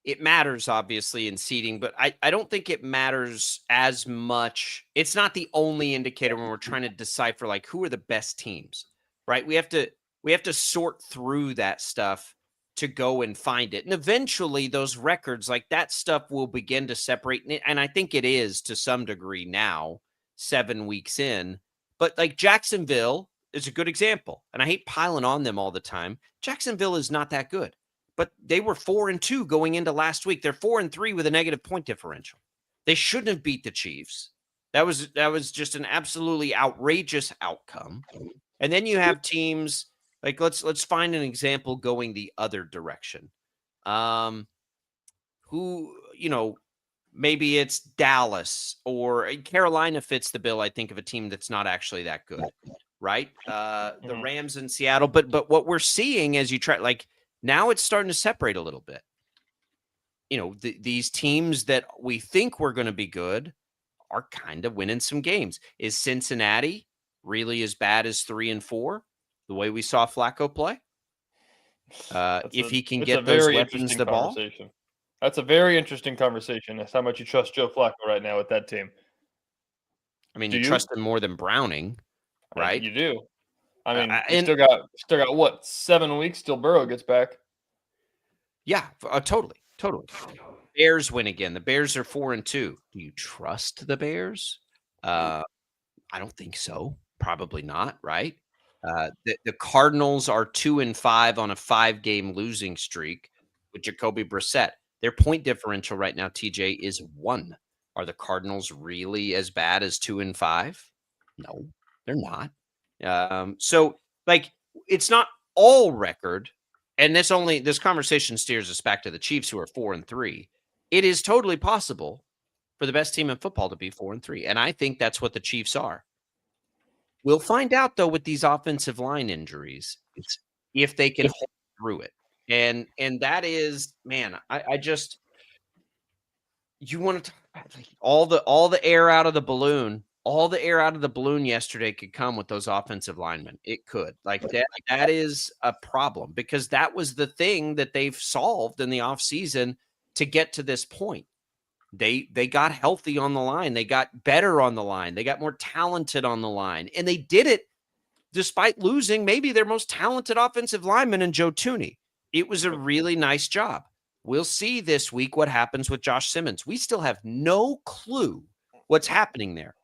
it matters obviously in seeding, but I don't think it matters as much. It's not the only indicator when we're trying to decipher who are the best teams, right? We have to sort through that stuff to go and find it. And eventually those records, like that stuff will begin to separate. And I think it is to some degree now, 7 weeks in. But like Jacksonville is a good example. And I hate piling on them all the time. Jacksonville is not that good. But they were 4-2 going into last week. They're 4-3 with a negative point differential. They shouldn't have beat the Chiefs. That was just an absolutely outrageous outcome. And then you have teams like let's find an example going the other direction. Who, maybe it's Dallas or Carolina fits the bill. I think of a team that's not actually that good, right? The Rams in Seattle. But what we're seeing as you try, like now it's starting to separate a little bit. These teams that we think were going to be good are kind of winning some games. Is Cincinnati really as bad as 3-4? The way we saw Flacco play? If he can get those weapons the ball? That's a very interesting conversation. That's how much you trust Joe Flacco right now with that team. I mean, you trust him more than Browning, right? You do. I mean, you still got what, 7 weeks till Burrow gets back? Yeah, totally. Bears win again. The Bears are 4-2. Do you trust the Bears? I don't think so. Probably not, right? The Cardinals are 2-5 on a 5-game losing streak with Jacoby Brissett. Their point differential right now, TJ, is 1. Are the Cardinals really as bad as 2-5? No, they're not. So, like, it's not all record. And this conversation steers us back to the Chiefs, who are 4-3. It is totally possible for the best team in football to be 4-3. And I think that's what the Chiefs are. We'll find out, though, with these offensive line injuries, if they can hold through it. And that is, man, I just, you want to talk about like all the air out of the balloon. All the air out of the balloon yesterday could come with those offensive linemen. It could. Like that is a problem because that was the thing that they've solved in the offseason to get to this point. They got healthy on the line. They got better on the line. They got more talented on the line. And they did it despite losing maybe their most talented offensive lineman in Joe Thuney. It was a really nice job. We'll see this week what happens with Josh Simmons. We still have no clue what's happening there.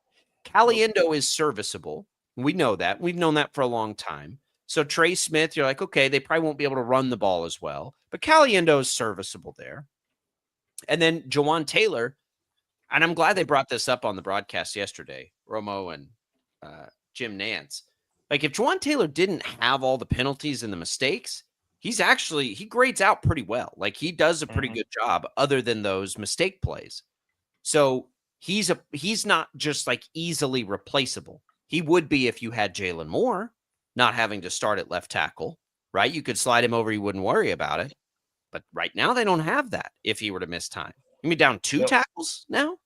Caliendo is serviceable. We know that. We've known that for a long time. So Trey Smith, you're like, okay, they probably won't be able to run the ball as well. But Caliendo is serviceable there. And then Jawan Taylor, and I'm glad they brought this up on the broadcast yesterday, Romo and Jim Nantz. Like if Jawan Taylor didn't have all the penalties and the mistakes, he grades out pretty well. Like he does a pretty good job other than those mistake plays. So he's not just like easily replaceable. He would be if you had Jalen Moore not having to start at left tackle, right? You could slide him over. You wouldn't worry about it. But right now they don't have that if he were to miss time. You mean down 2 tackles now?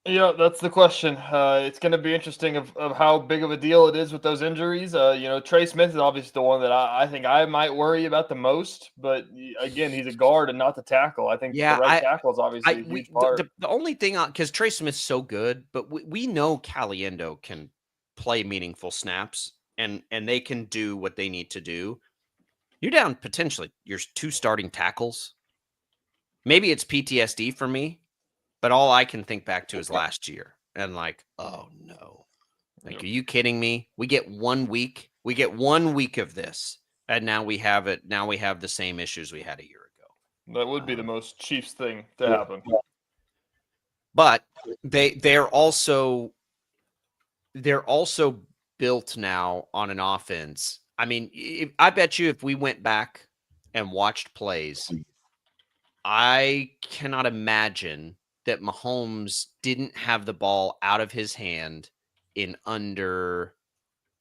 Yeah, that's the question. It's going to be interesting of how big of a deal it is with those injuries. Trey Smith is obviously the one that I think I might worry about the most. But again, he's a guard and not the tackle. I think the right tackle is obviously a huge part. The only thing, because Trey Smith's so good, but we know Caliendo can play meaningful snaps and they can do what they need to do. You're down potentially your 2 starting tackles. Maybe it's PTSD for me. But all I can think back to is last year and like, oh no, like, are you kidding me? We get 1 week. We get 1 week of this. And now we have it. Now we have the same issues we had a year ago. That would be the most Chiefs thing to happen. But they're also built now on an offense. I mean, I bet you if we went back and watched plays, I cannot imagine that Mahomes didn't have the ball out of his hand in under,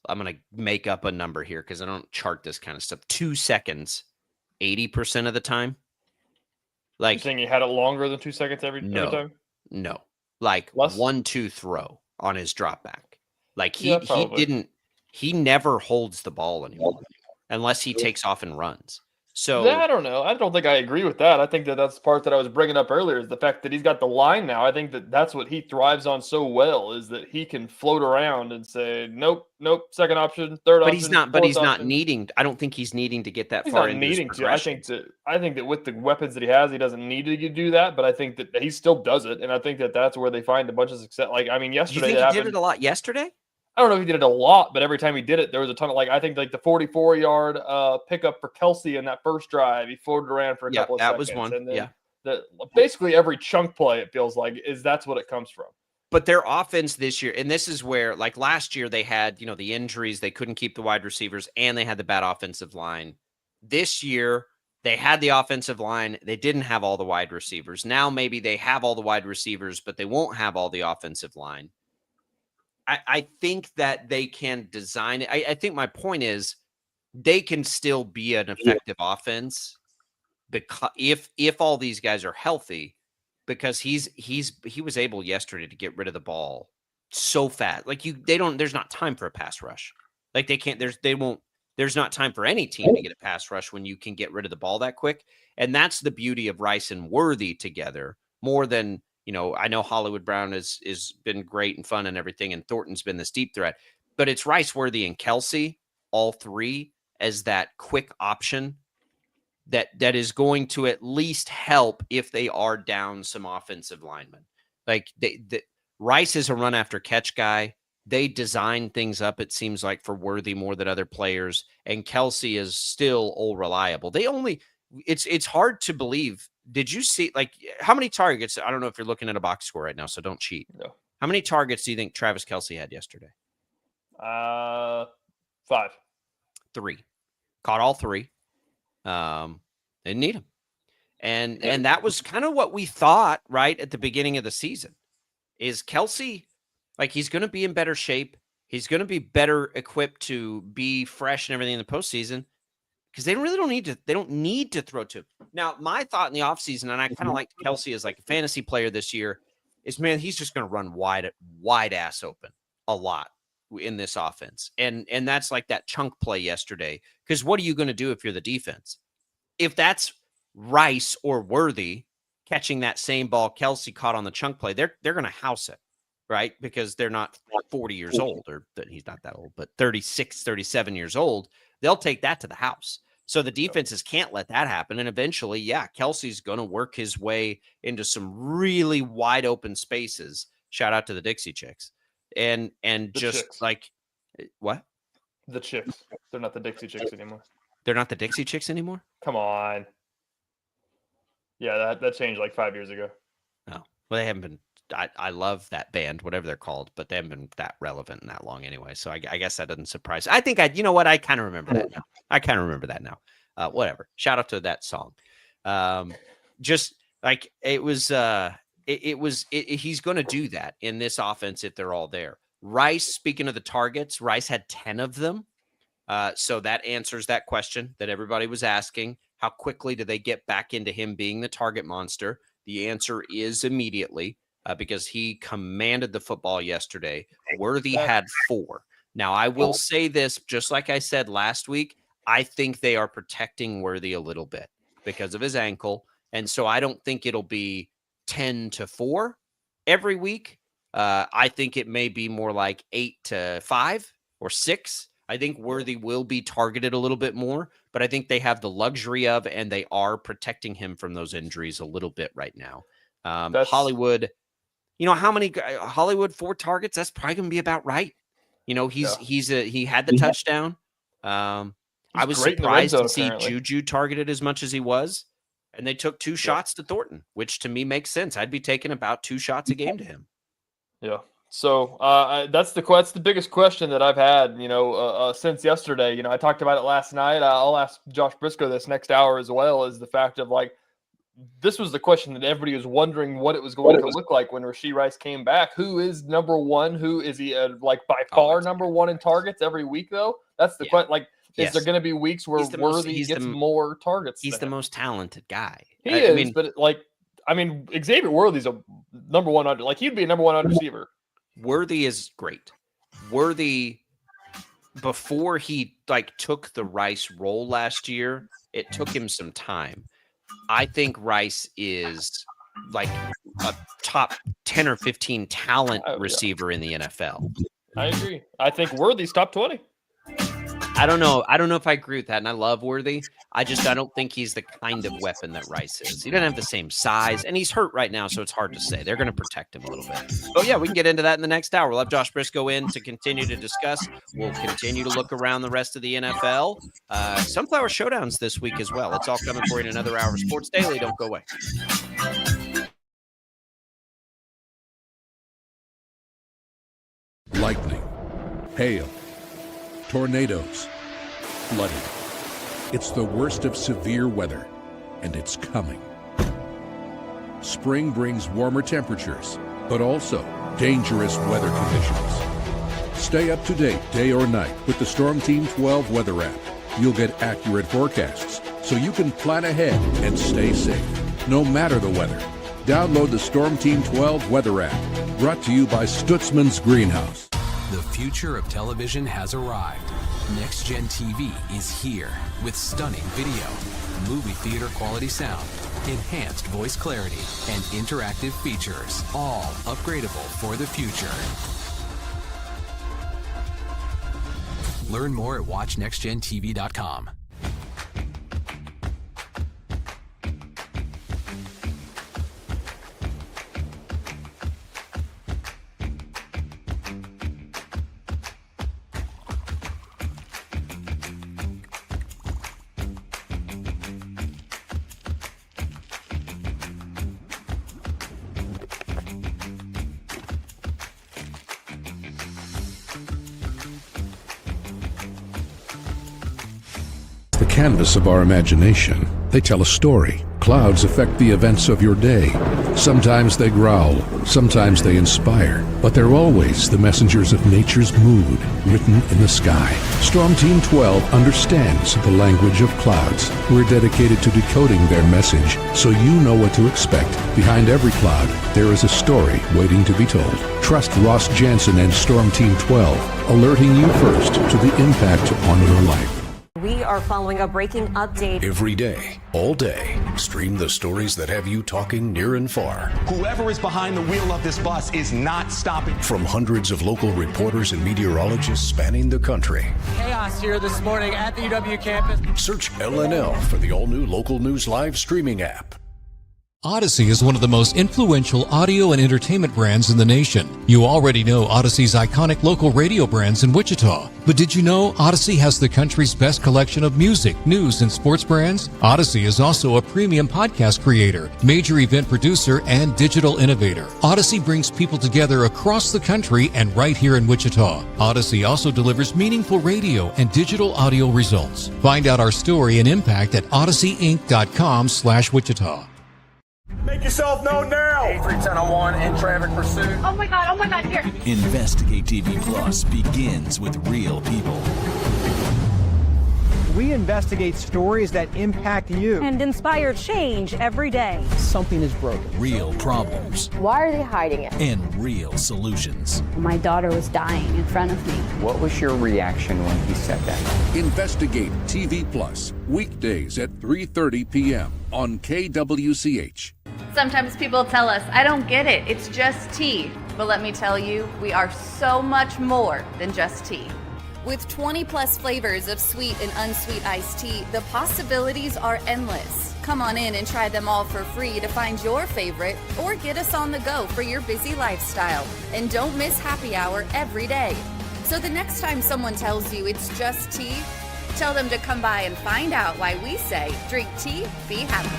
I'm going to make up a number here because I don't chart this kind of stuff, 2 seconds, 80% of the time. Like, you're saying he had it longer than 2 seconds every time? No. Like less? 1-2 throw on his drop back. Like he never holds the ball anymore unless he takes off and runs. So I don't know. I don't think I agree with that. I think that's the part that I was bringing up earlier is the fact that he's got the line now. I think that's what he thrives on so well is that he can float around and say, nope, second option, third option. But he's not needing. I don't think he's needing to get that He's far not into his needing to. progression. I think that with the weapons that he has, he doesn't need to do that. But I think that he still does it, and I think that that's where they find a bunch of success. Like yesterday, you think he did it a lot yesterday? I don't know if he did it a lot, but every time he did it, there was a ton of I think the 44-yard pickup for Kelsey in that first drive, he floated around for a couple of seconds. That was one. And then basically every chunk play, it feels like, that's what it comes from. But their offense this year, and this is where, last year they had, the injuries, they couldn't keep the wide receivers, and they had the bad offensive line. This year, they had the offensive line. They didn't have all the wide receivers. Now maybe they have all the wide receivers, but they won't have all the offensive line. I think that they can design it. I think my point is they can still be an effective offense because if all these guys are healthy, because he was able yesterday to get rid of the ball so fast. There's not time for a pass rush. There's not time for any team to get a pass rush when you can get rid of the ball that quick. And that's the beauty of Rice and Worthy together more than, I know Hollywood Brown is been great and fun and everything, and Thornton's been this deep threat, but it's Rice, Worthy, and Kelsey, all three, as that quick option that is going to at least help if they are down some offensive linemen. Rice is a run after catch guy. They design things up, it seems like, for Worthy more than other players, and Kelsey is still all reliable. It's hard to believe. Did you see, how many targets? I don't know if you're looking at a box score right now, so don't cheat. No. How many targets do you think Travis Kelce had yesterday? 5. 3. Caught all 3. Didn't need him. And that was kind of what we thought right at the beginning of the season. Is Kelce, he's going to be in better shape. He's going to be better equipped to be fresh and everything in the postseason. Because they don't need to throw to. Now, my thought in the offseason, and I kind of liked Kelce as a fantasy player this year, is, man, he's just going to run wide ass open a lot in this offense. And that's that chunk play yesterday. Because what are you going to do if you're the defense? If that's Rice or Worthy catching that same ball Kelce caught on the chunk play, they're going to house it, right? Because they're not 40 years old, or he's not that old, but 36, 37 years old. They'll take that to the house. So the defenses can't let that happen. And eventually, Kelsey's going to work his way into some really wide open spaces. Shout out to the Dixie Chicks. And just Chicks. What? The Chicks. They're not the Dixie Chicks anymore. They're not the Dixie Chicks anymore? Come on. Yeah, that changed 5 years ago. Oh, well, they haven't been. I love that band, whatever they're called, but they haven't been that relevant in that long anyway. So I guess that doesn't surprise. I think you know what? I kind of remember that now. Whatever. Shout out to that song. Just it was, he's going to do that in this offense if they're all there. Rice, speaking of the targets, Rice had 10 of them. So that answers that question that everybody was asking. How quickly do they get back into him being the target monster? The answer is immediately. Because he commanded the football yesterday. Worthy had 4. Now, I will say this, just like I said last week, I think they are protecting Worthy a little bit because of his ankle. And so I don't think it'll be 10-4 every week. I think it may be more 8-5 or 6. I think Worthy will be targeted a little bit more, but I think they have the luxury of, and they are protecting him from those injuries a little bit right now. Hollywood... how many Hollywood 4 targets? That's probably going to be about right. He had the touchdown. I was surprised to see Juju targeted as much as he was, and they took 2 shots to Thornton, which to me makes sense. I'd be taking about 2 shots a game to him. Yeah. So that's the biggest question that I've had, since yesterday. I talked about it last night. I'll ask Josh Brisco this next hour as well, is the fact of this was the question that everybody was wondering what it was going to look like when Rashee Rice came back. Who is number one? Who is he by far number one in targets every week, though? That's the question. Is there going to be weeks where Worthy gets more targets? He's the most talented guy. He is, but Xavier Worthy's a number one. He'd be a number one receiver. Worthy is great. Worthy before he took the Rice role last year, it took him some time. I think Rice is like a top 10 or 15 talent receiver in the NFL. I agree. I think Worthy's top 20. I don't know if I agree with that, and I love Worthy. I don't think he's the kind of weapon that Rice is. He doesn't have the same size, and he's hurt right now, so it's hard to say. They're going to protect him a little bit. But yeah, we can get into that in the next hour. We'll have Josh Brisco in to continue to discuss. We'll continue to look around the rest of the NFL. Sunflower Showdowns this week as well. It's all coming for you in another hour of Sports Daily. Don't go away. Lightning, hail, tornadoes, flooding. It's the worst of severe weather, and it's coming. Spring brings warmer temperatures, but also dangerous weather conditions. Stay up to date day or night with the Storm Team 12 weather app. You'll get accurate forecasts, so you can plan ahead and stay safe, no matter the weather. Download the Storm Team 12 weather app, brought to you by Stutzman's Greenhouse. The future of television has arrived. Next Gen TV is here with stunning video, movie theater quality sound, enhanced voice clarity, and interactive features, all upgradable for the future. Learn more at watchnextgentv.com. Canvas of our imagination. They tell a story. Clouds affect the events of your day. Sometimes they growl, sometimes they inspire, but they're always the messengers of nature's mood written in the sky. Storm Team 12 understands the language of clouds. We're dedicated to decoding their message so you know what to expect. Behind every cloud, there is a story waiting to be told. Trust Ross Jansen and Storm Team 12, alerting you first to the impact on your life. We are following a breaking update. Every day, all day, stream the stories that have you talking near and far. Whoever is behind the wheel of this bus is not stopping. From hundreds of local reporters and meteorologists spanning the country. Chaos here this morning at the UW campus. Search LNL for the all-new Local News Live streaming app. Odyssey is one of the most influential audio and entertainment brands in the nation. You already know Odyssey's iconic local radio brands in Wichita. But did you know Odyssey has the country's best collection of music, news, and sports brands? Odyssey is also a premium podcast creator, major event producer, and digital innovator. Odyssey brings people together across the country and right here in Wichita. Odyssey also delivers meaningful radio and digital audio results. Find out our story and impact at odysseyinc.com/Wichita. Make yourself known now. 31001 in traffic pursuit. Oh my God, here. Investigate TV Plus begins with real people. We investigate stories that impact you. And inspire change every day. Something is broken. Real problems. Why are they hiding it? And real solutions. My daughter was dying in front of me. What was your reaction when he said that? Investigate TV Plus, weekdays at 3:30 p.m. on KWCH. Sometimes people tell us, I don't get it, it's just tea. But let me tell you, we are so much more than just tea. With 20 plus flavors of sweet and unsweet iced tea, the possibilities are endless. Come on in and try them all for free to find your favorite or get us on the go for your busy lifestyle. And don't miss happy hour every day. So the next time someone tells you it's just tea, tell them to come by and find out why we say drink tea, be happy.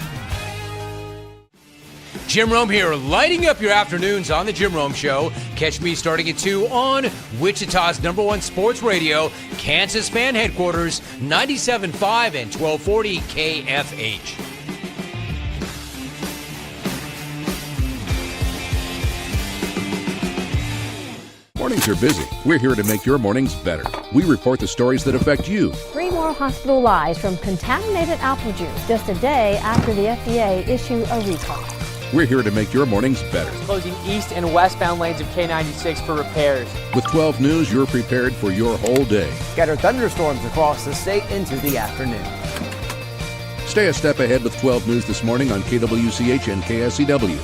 Jim Rome here, lighting up your afternoons on The Jim Rome Show. Catch me starting at 2 on Wichita's #1 sports radio, Kansas Fan Headquarters, 97.5 and 1240 KFH. Mornings are busy. We're here to make your mornings better. We report the stories that affect you. 3 more hospitalized from contaminated apple juice just a day after the FDA issued a recall. We're here to make your mornings better. Closing east and westbound lanes of K96 for repairs. With 12 News, you're prepared for your whole day. Scattered thunderstorms across the state into the afternoon. Stay a step ahead with 12 News this morning on KWCH and KSEW.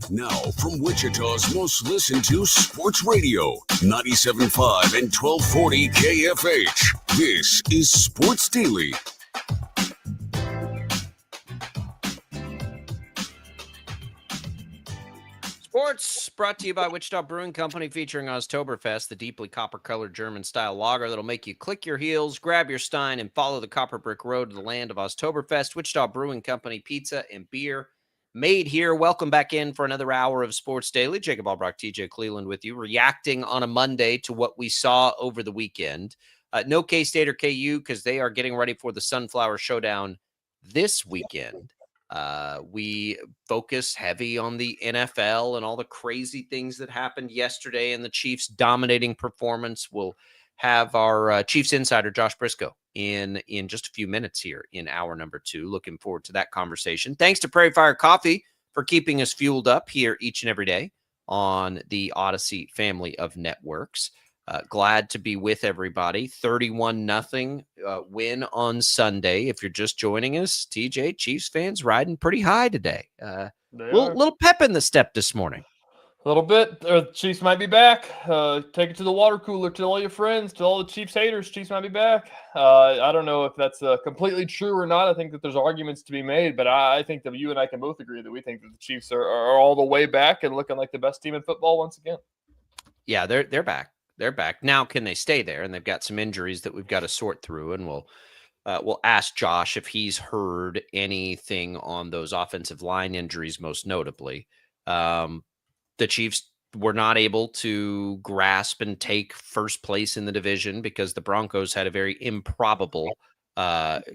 Now, from Wichita's most listened to sports radio, 97.5 and 1240 KFH. This is Sports Daily. Sports brought to you by Wichita Brewing Company, featuring Oktoberfest, the deeply copper-colored German-style lager that'll make you click your heels, grab your stein, and follow the copper brick road to the land of Oktoberfest. Wichita Brewing Company, pizza and beer made here. Welcome back in for another hour of Sports Daily. Jacob Albrock, TJ Cleveland with you, reacting on a Monday to what we saw over the weekend. No K-State or KU because they are getting ready for the Sunflower Showdown this weekend. We focus heavy on the NFL and all the crazy things that happened yesterday and the Chiefs' dominating performance. We'll have our Chiefs insider, Josh Brisco, in just a few minutes here in hour number 2. Looking forward to that conversation. Thanks to Prairie Fire Coffee for keeping us fueled up here each and every day on the Odyssey family of networks. Glad to be with everybody. 31-0 win on Sunday. If you're just joining us, TJ, Chiefs fans riding pretty high today. Little pep in the step this morning. A little bit. Chiefs might be back. Take it to the water cooler. Tell all your friends. Tell all the Chiefs haters. Chiefs might be back. I don't know if that's completely true or not. I think that there's arguments to be made, but I think that you and I can both agree that we think that the Chiefs are all the way back and looking like the best team in football once again. Yeah, they're back. They're back. Now, can they stay there? And they've got some injuries that we've got to sort through, and we'll ask Josh if he's heard anything on those offensive line injuries, most notably. The Chiefs were not able to grasp and take first place in the division because the Broncos had a very improbable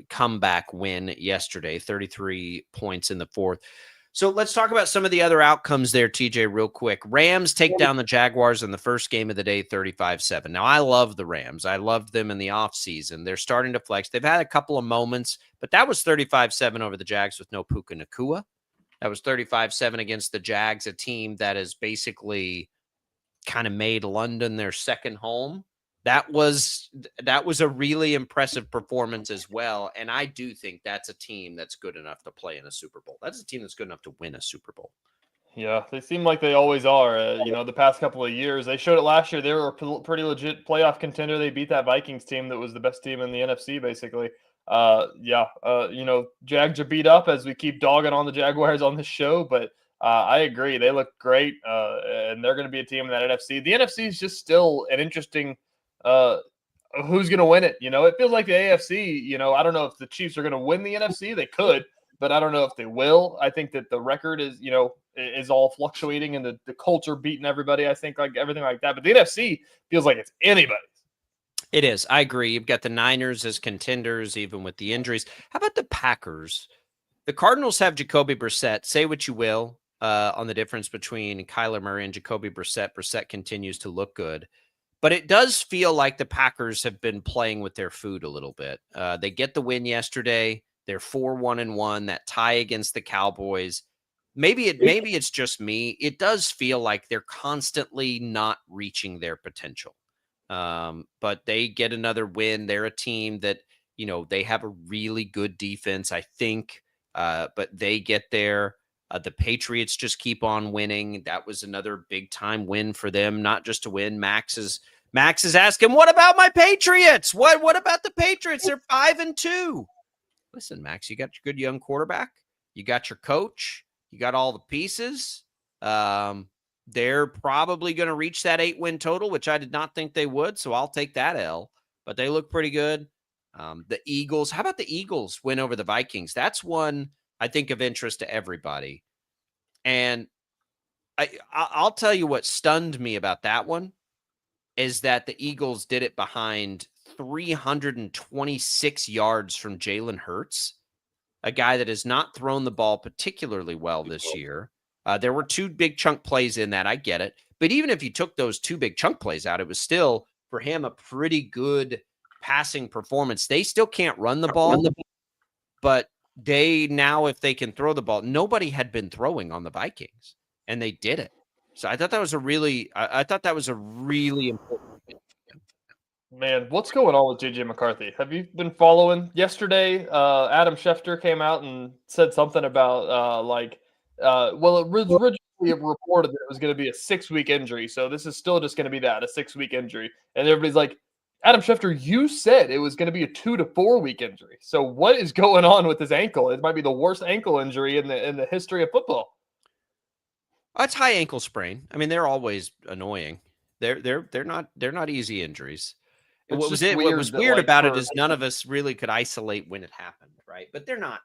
comeback win yesterday, 33 points in the fourth. So let's talk about some of the other outcomes there, TJ, real quick. Rams take down the Jaguars in the first game of the day, 35-7. Now, I love the Rams. I loved them in the offseason. They're starting to flex. They've had a couple of moments, but that was 35-7 over the Jags with no Puka Nacua. That was 35-7 against the Jags, a team that has basically kind of made London their second home. That was a really impressive performance as well. And I do think that's a team that's good enough to play in a Super Bowl. That's a team that's good enough to win a Super Bowl. Yeah, they seem like they always are. The past couple of years, they showed it last year. They were a pretty legit playoff contender. They beat that Vikings team that was the best team in the NFC, basically. Jags are beat up as we keep dogging on the Jaguars on this show, but I agree. They look great, and they're going to be a team in that NFC. The NFC is just still an interesting who's going to win it. It feels like the AFC, I don't know if the Chiefs are going to win the NFC. They could, but I don't know if they will. I think that the record is, is all fluctuating and the culture beating everybody, I think, like everything like that. But the NFC feels like it's anybody's. It is. I agree. You've got the Niners as contenders, even with the injuries. How about the Packers? The Cardinals have Jacoby Brissett. Say what you will on the difference between Kyler Murray and Jacoby Brissett. Brissett continues to look good. But it does feel like the Packers have been playing with their food a little bit. They get the win yesterday. They're 4-1-1. That tie against the Cowboys. maybe it's just me. It does feel like they're constantly not reaching their potential. But they get another win. They're a team that, they have a really good defense, I think. But they get there. The Patriots just keep on winning. That was another big time win for them, not just to win. Max is asking, what about my Patriots? What about the Patriots? They're 5-2. Listen, Max, you got your good young quarterback. You got your coach. You got all the pieces. They're probably going to reach that 8-win total, which I did not think they would. So I'll take that L. But they look pretty good. The Eagles. How about the Eagles win over the Vikings? That's one I think of interest to everybody. And I'll tell you what stunned me about that one is that the Eagles did it behind 326 yards from Jalen Hurts, a guy that has not thrown the ball particularly well this year. There were 2 big chunk plays in that. I get it. But even if you took those 2 big chunk plays out, it was still, for him, a pretty good passing performance. They still can't run the ball, but they now, if they can throw the ball, nobody had been throwing on the Vikings, and they did it. So I thought that was a really important thing. Man, what's going on with JJ McCarthy? Have you been following? Yesterday, Adam Schefter came out and said something about it was originally reported that it was going to be a 6-week injury. So this is still just going to be a 6-week injury. And everybody's like, Adam Schefter, you said it was going to be a 2 to 4 week injury. So what is going on with his ankle? It might be the worst ankle injury in the history of football. It's high ankle sprain. I mean, they're always annoying. They're not easy injuries. What was weird about it is none of us really could isolate when it happened, right? But they're not.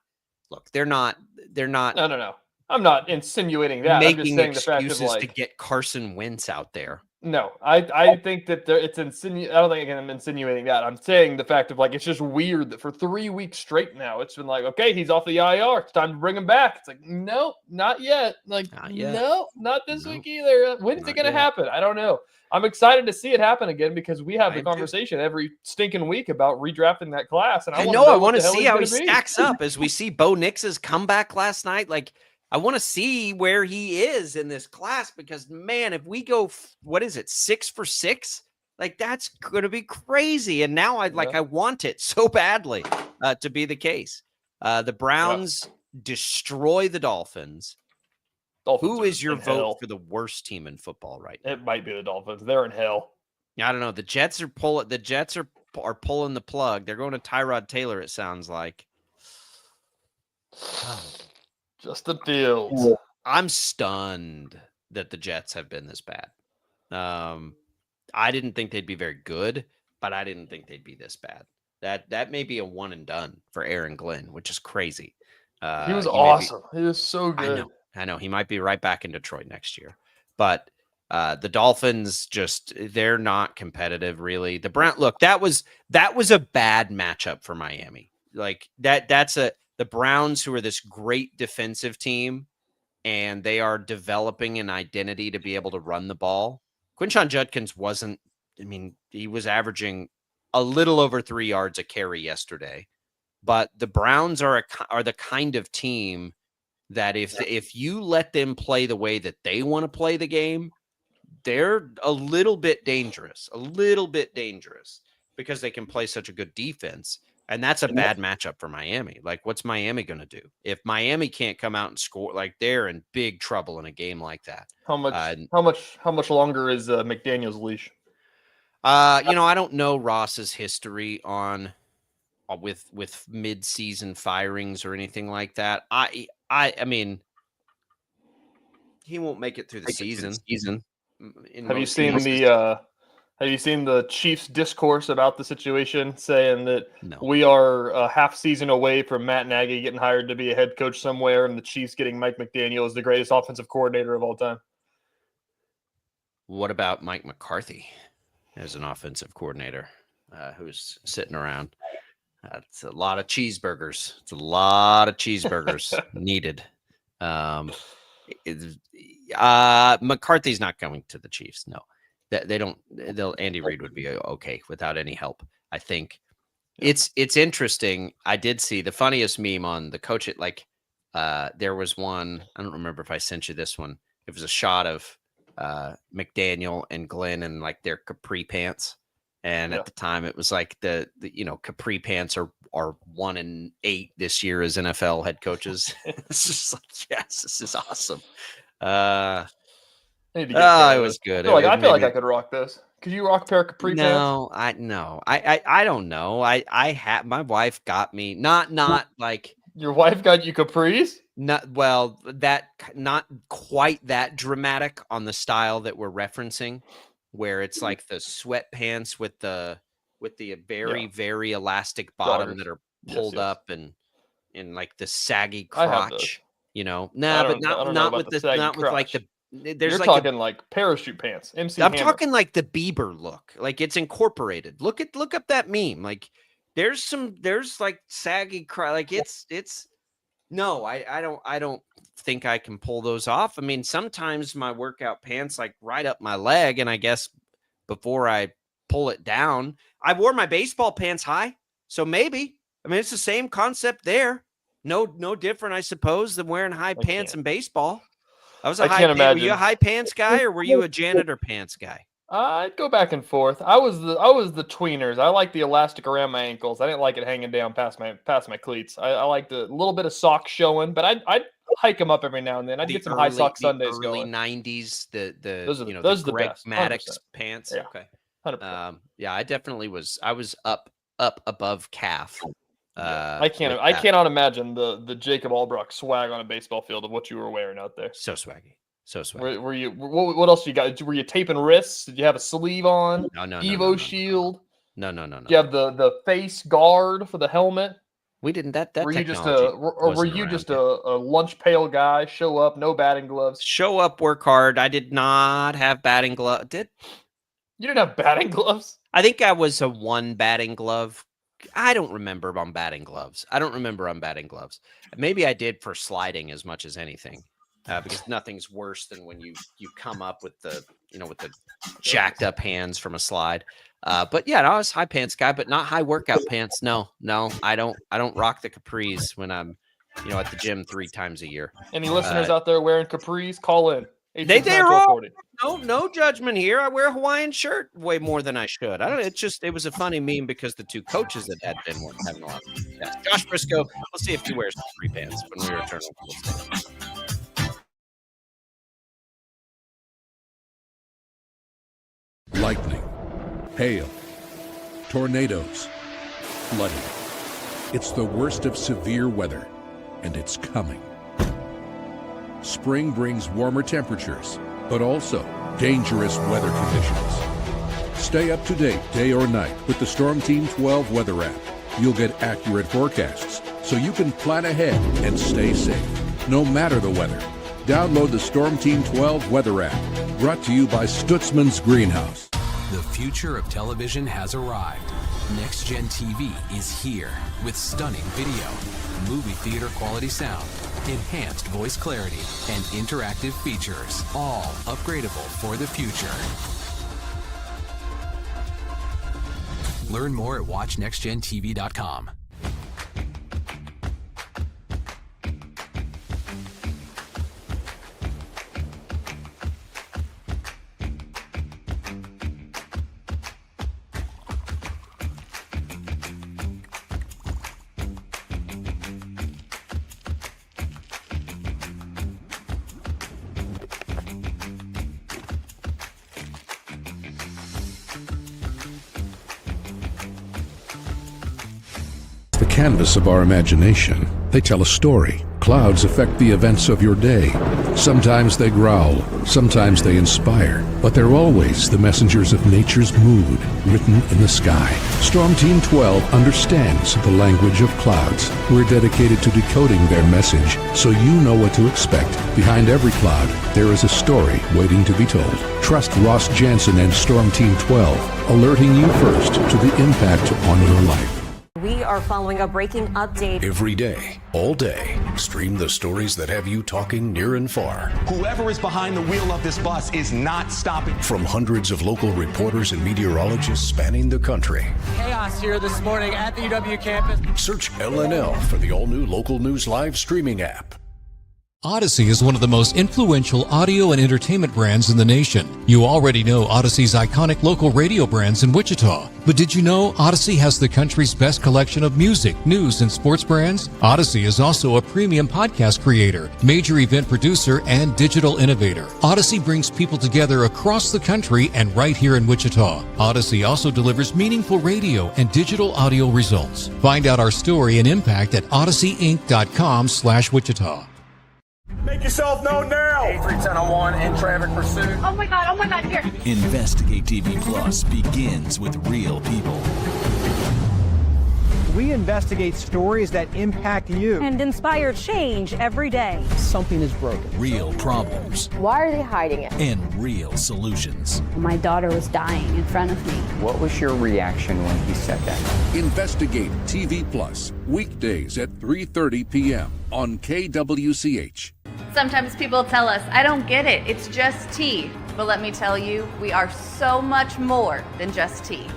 Look, they're not. No. I'm not insinuating that. Making I'm just saying excuses the fact of to get Carson Wentz out there. No, I think that I don't think I'm insinuating that. I'm saying the fact of it's just weird that for 3 weeks straight now, it's been like, okay, he's off the IR. It's time to bring him back. It's like, no, not yet. Not yet. No, not this week either. When's it going to happen? I don't know. I'm excited to see it happen again because we have the conversation every stinking week about redrafting that class. And I want to see how he stacks up as we see Bo Nix's comeback last night. I want to see where he is in this class because, man, if we go, 6 for 6? That's going to be crazy. And now I want it so badly to be the case. The Browns destroy the Dolphins. Who is your vote for the worst team in football right now? It might be the Dolphins. They're in hell. I don't know. The Jets are pulling the plug. They're going to Tyrod Taylor, it sounds like. Justin Fields. I'm stunned that the Jets have been this bad. I didn't think they'd be very good, but I didn't think they'd be this bad. That may be a one and done for Aaron Glenn, which is crazy. He was awesome. He was so good. I know. He might be right back in Detroit next year. But the Dolphins they're not competitive, really. The that was a bad matchup for Miami. The Browns, who are this great defensive team, and they are developing an identity to be able to run the ball. Quinshon Judkins wasn't, he was averaging a little over 3 yards a carry yesterday. But the Browns are the kind of team that if you let them play the way that they want to play the game, they're a little bit dangerous because they can play such a good defense. And that's a bad matchup for Miami. What's Miami going to do? If Miami can't come out and score, they're in big trouble in a game like that. How much longer is McDaniel's leash? I don't know Ross's history on with mid-season firings or anything like that. I mean, he won't make it through the season. Have you seen the Chiefs' discourse about the situation, saying that we are a half season away from Matt Nagy getting hired to be a head coach somewhere, and the Chiefs getting Mike McDaniel as the greatest offensive coordinator of all time? What about Mike McCarthy as an offensive coordinator who's sitting around? It's a lot of cheeseburgers. Needed. McCarthy's not going to the Chiefs. No. Andy Reid would be okay without any help. I think it's interesting. I did see the funniest meme on the coach there was one, I don't remember if I sent you this one. It was a shot of McDaniel and Glenn in like their capri pants. And at the time it was like the capri pants are 1 in 8 this year as NFL head coaches. It's just like, yes, this is awesome. It was good. I feel like I could rock this. Could you rock a pair of capri pants? I don't know. I had, my wife got me not like. Your wife got you capris? Not quite that dramatic on the style that we're referencing, where it's like the sweatpants with the very elastic bottom that are pulled up and like the saggy crotch. But not with like the. There's You're like talking like parachute pants. I'm talking like the Bieber look. Like it's incorporated. Look up that meme. Like there's like saggy crotch. Like it's. No, I don't think I can pull those off. I mean, sometimes my workout pants like right up my leg, and I guess before I pull it down, I wore my baseball pants high. So maybe, I mean, it's the same concept there. No different, I suppose, than wearing high pants in baseball. Were you a high pants guy or were you a janitor pants guy? I'd go back and forth. I was the tweeners. I like the elastic around my ankles. I didn't like it hanging down past my cleats. I liked a little bit of sock showing, but I'd hike them up every now and then. I'd get some high sock Sundays early going. 90s, those are the Greg best. Maddox 100%. pants. Yeah. Okay. 100%. Yeah, I definitely was. I was up above calf. I cannot imagine the Jacob Albrock swag on a baseball field of what you were wearing out there. So swaggy. So swaggy. Were you? What else you got? Were you taping wrists? Did you have a sleeve on? No. Evo shield. No. Do you have the face guard for the helmet? We didn't. That were you just a lunch pail guy? Show up, no batting gloves. Show up, work hard. I did not have batting gloves. You didn't have batting gloves? I think I was a one batting glove. I don't remember on batting gloves. Maybe I did for sliding as much as anything. Because nothing's worse than when you come up with the jacked up hands from a slide. But yeah, I was high pants guy, but not high workout pants. No, I don't rock the capris when I'm, at the gym 3 times a year. Any listeners out there wearing capris? Call in. They're all no judgment here. I wear a Hawaiian shirt way more than I should. It was a funny meme because the 2 coaches that had been weren't having a lot of success. Josh Brisco, we'll see if he wears capri pants when we return. Lightning, hail, tornadoes, flooding. It's the worst of severe weather, and it's coming. Spring brings warmer temperatures, but also dangerous weather conditions. Stay up to date day or night with the Storm Team 12 weather app. You'll get accurate forecasts, so you can plan ahead and stay safe, no matter the weather. Download the Storm Team 12 weather app, brought to you by Stutzman's Greenhouse. The future of television has arrived. Next Gen TV is here with stunning video, movie theater quality sound, enhanced voice clarity, and interactive features, all upgradable for the future. Learn more at watchnextgentv.com. Canvas of our imagination. They tell a story. Clouds affect the events of your day. Sometimes they growl, sometimes they inspire, but they're always the messengers of nature's mood, written in the sky. Storm Team 12 understands the language of clouds. We're dedicated to decoding their message, so you know what to expect. Behind every cloud, there is a story waiting to be told. Trust Ross Jansen and Storm Team 12, alerting you first to the impact on your life. We are following a breaking update. Every day, all day, stream the stories that have you talking near and far. Whoever is behind the wheel of this bus is not stopping. From hundreds of local reporters and meteorologists spanning the country. Chaos here this morning at the UW campus. Search LNL for the all-new Local News Live streaming app. Odyssey is one of the most influential audio and entertainment brands in the nation. You already know Odyssey's iconic local radio brands in Wichita. But did you know Odyssey has the country's best collection of music, news, and sports brands? Odyssey is also a premium podcast creator, major event producer, and digital innovator. Odyssey brings people together across the country and right here in Wichita. Odyssey also delivers meaningful radio and digital audio results. Find out our story and impact at odysseyinc.com/Wichita. Make yourself known now. 310-01 in traffic pursuit. Oh my God, here. Investigate TV Plus begins with real people. We investigate stories that impact you. And inspire change every day. Something is broken. Real problems. Why are they hiding it? And real solutions. My daughter was dying in front of me. What was your reaction when he said that? Investigate TV Plus, weekdays at 3:30 p.m. on KWCH. Sometimes people tell us, I don't get it, it's just tea. But let me tell you, we are so much more than just tea.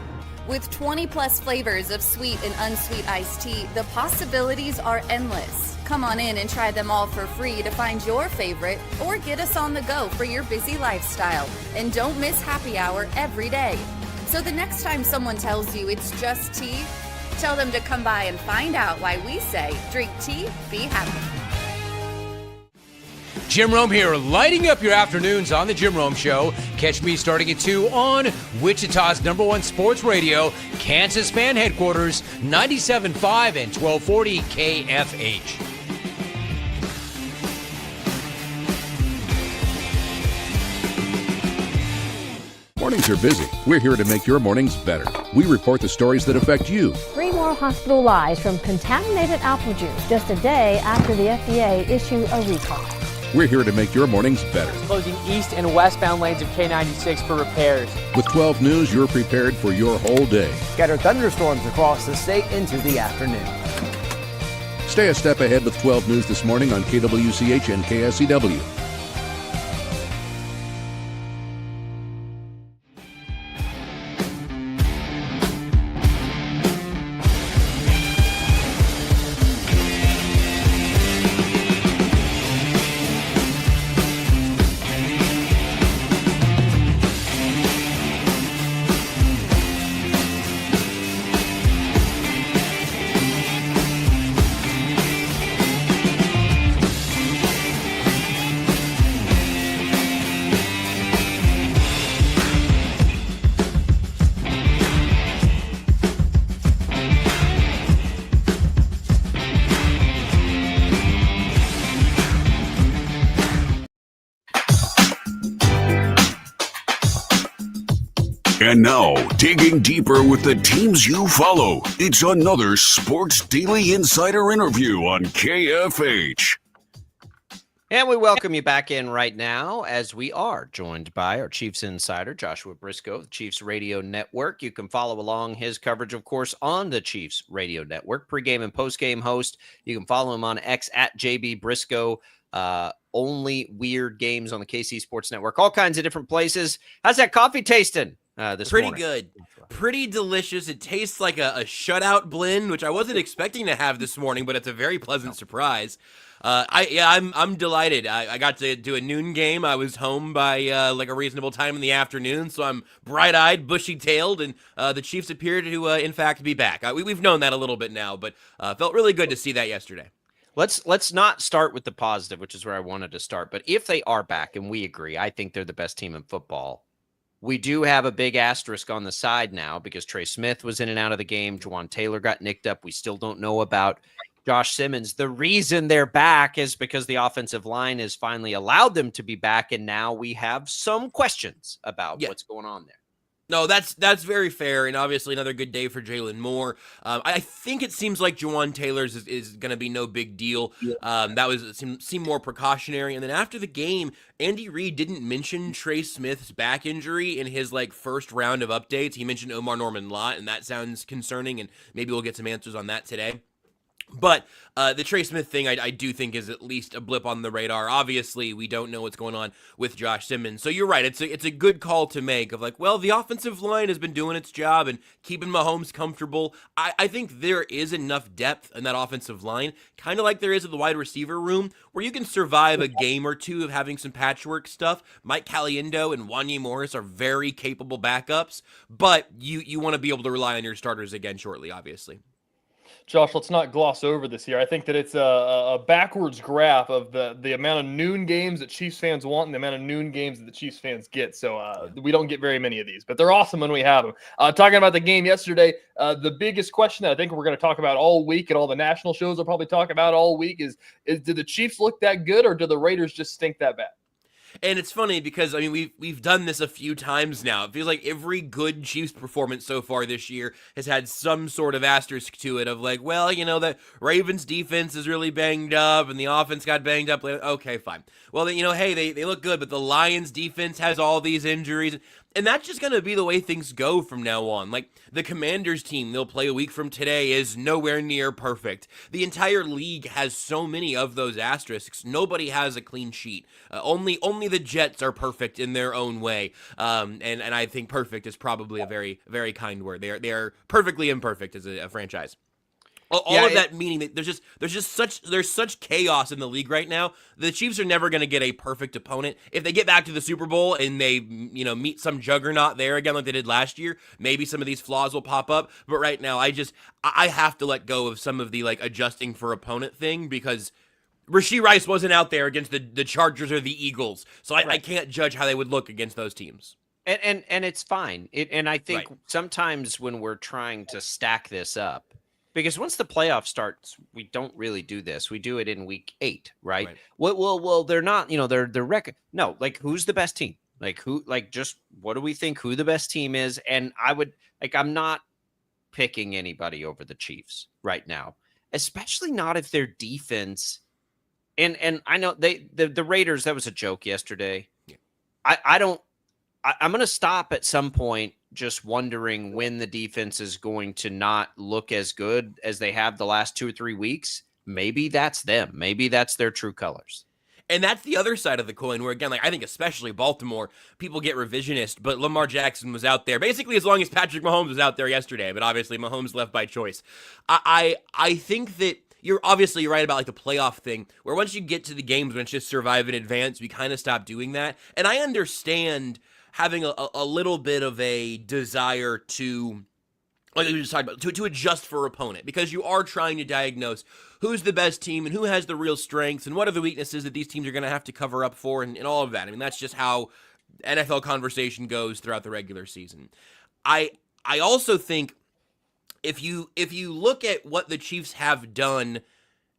With 20 plus flavors of sweet and unsweet iced tea, the possibilities are endless. Come on in and try them all for free to find your favorite or get us on the go for your busy lifestyle. And don't miss happy hour every day. So the next time someone tells you it's just tea, tell them to come by and find out why we say drink tea, be happy. Jim Rome here, lighting up your afternoons on The Jim Rome Show. Catch me starting at 2 on Wichita's #1 sports radio, Kansas Fan Headquarters, 97.5 and 1240 KFH. Mornings are busy. We're here to make your mornings better. We report the stories that affect you. 3 more hospital lies from contaminated apple juice just a day after the FDA issued a recall. We're here to make your mornings better. Closing east and westbound lanes of K96 for repairs. With 12 News, you're prepared for your whole day. Scattered thunderstorms across the state into the afternoon. Stay a step ahead with 12 News this morning on KWCH and KSCW. And now, digging deeper with the teams you follow, it's another Sports Daily Insider interview on KFH. And we welcome you back in right now as we are joined by our Chiefs insider, Joshua Brisco of the Chiefs Radio Network. You can follow along his coverage, of course, on the Chiefs Radio Network, pregame and postgame host. You can follow him on X at JB Brisco. Only weird games on the KC Sports Network, all kinds of different places. How's that coffee tasting this Pretty morning? good. Pretty delicious. It tastes like a shutout blend, which I wasn't expecting to have this morning, but it's a very pleasant surprise. I'm delighted. I got to do a noon game. I was home by like a reasonable time in the afternoon, so I'm bright-eyed, bushy-tailed, and the Chiefs appear to, in fact, be back. We've known that a little bit now, but felt really good to see that yesterday. Let's not start with the positive, which is where I wanted to start. But if they are back, and we agree, I think they're the best team in football. We do have a big asterisk on the side now because Trey Smith was in and out of the game. Juwan Taylor got nicked up. We still don't know about Josh Simmons. The reason they're back is because the offensive line has finally allowed them to be back, and now we have some questions about what's going on there. No, that's very fair, and obviously another good day for Jalen Moore. I think it seems like Jawan Taylor's is going to be no big deal. That seemed more precautionary. And then after the game, Andy Reid didn't mention Trey Smith's back injury in his first round of updates. He mentioned Omar Norman-Lott, and that sounds concerning. And maybe we'll get some answers on that today. But the Trey Smith thing, I do think is at least a blip on the radar. Obviously, we don't know what's going on with Josh Simmons. So you're right. It's a good call to make of the offensive line has been doing its job and keeping Mahomes comfortable. I think there is enough depth in that offensive line, kind of like there is in the wide receiver room, where you can survive a game or two of having some patchwork stuff. Mike Caliendo and Wanye Morris are very capable backups, but you want to be able to rely on your starters again shortly, obviously. Josh, let's not gloss over this here. I think that it's a backwards graph of the amount of noon games that Chiefs fans want and the amount of noon games that the Chiefs fans get. So we don't get very many of these, but they're awesome when we have them. Talking about the game yesterday, the biggest question that I think we're going to talk about all week, and all the national shows will probably talk about all week, is did the Chiefs look that good, or do the Raiders just stink that bad? And it's funny because, we've done this a few times now. It feels like every good Chiefs performance so far this year has had some sort of asterisk to it of the Ravens defense is really banged up and the offense got banged up. Okay, fine. Well, then, hey, they look good, but the Lions defense has all these injuries. And that's just going to be the way things go from now on. The Commanders team they'll play a week from today is nowhere near perfect. The entire league has so many of those asterisks. Nobody has a clean sheet. Only the Jets are perfect in their own way. And I think perfect is probably a very, very kind word. They are perfectly imperfect as a franchise. All of that meaning that there's such chaos in the league right now. The Chiefs are never going to get a perfect opponent. If they get back to the Super Bowl and they meet some juggernaut there again like they did last year, maybe some of these flaws will pop up. But right now, I have to let go of some of the adjusting for opponent thing, because Rashee Rice wasn't out there against the Chargers or the Eagles, so I can't judge how they would look against those teams. And it's fine. And I think sometimes when we're trying to stack this up, because once the playoff starts, we don't really do this. We do it in week 8, right? Well, they're not, they're record. No, who's the best team? Just what do we think who the best team is? And I would, I'm not picking anybody over the Chiefs right now, especially not if their defense. And I know the Raiders, that was a joke yesterday. Yeah. I'm going to stop at some point just wondering when the defense is going to not look as good as they have the last 2 or 3 weeks. Maybe that's them. Maybe that's their true colors. And that's the other side of the coin where, again, I think especially Baltimore, people get revisionist, but Lamar Jackson was out there basically as long as Patrick Mahomes was out there yesterday, but obviously Mahomes left by choice. I think that you're obviously right about the playoff thing, where once you get to the games when it's just survive in advance, we kind of stop doing that. And I understand having a little bit of a desire to, like we just talked about, to adjust for opponent, because you are trying to diagnose who's the best team and who has the real strengths and what are the weaknesses that these teams are going to have to cover up for, and all of that. That's just how NFL conversation goes throughout the regular season. I also think if you look at what the Chiefs have done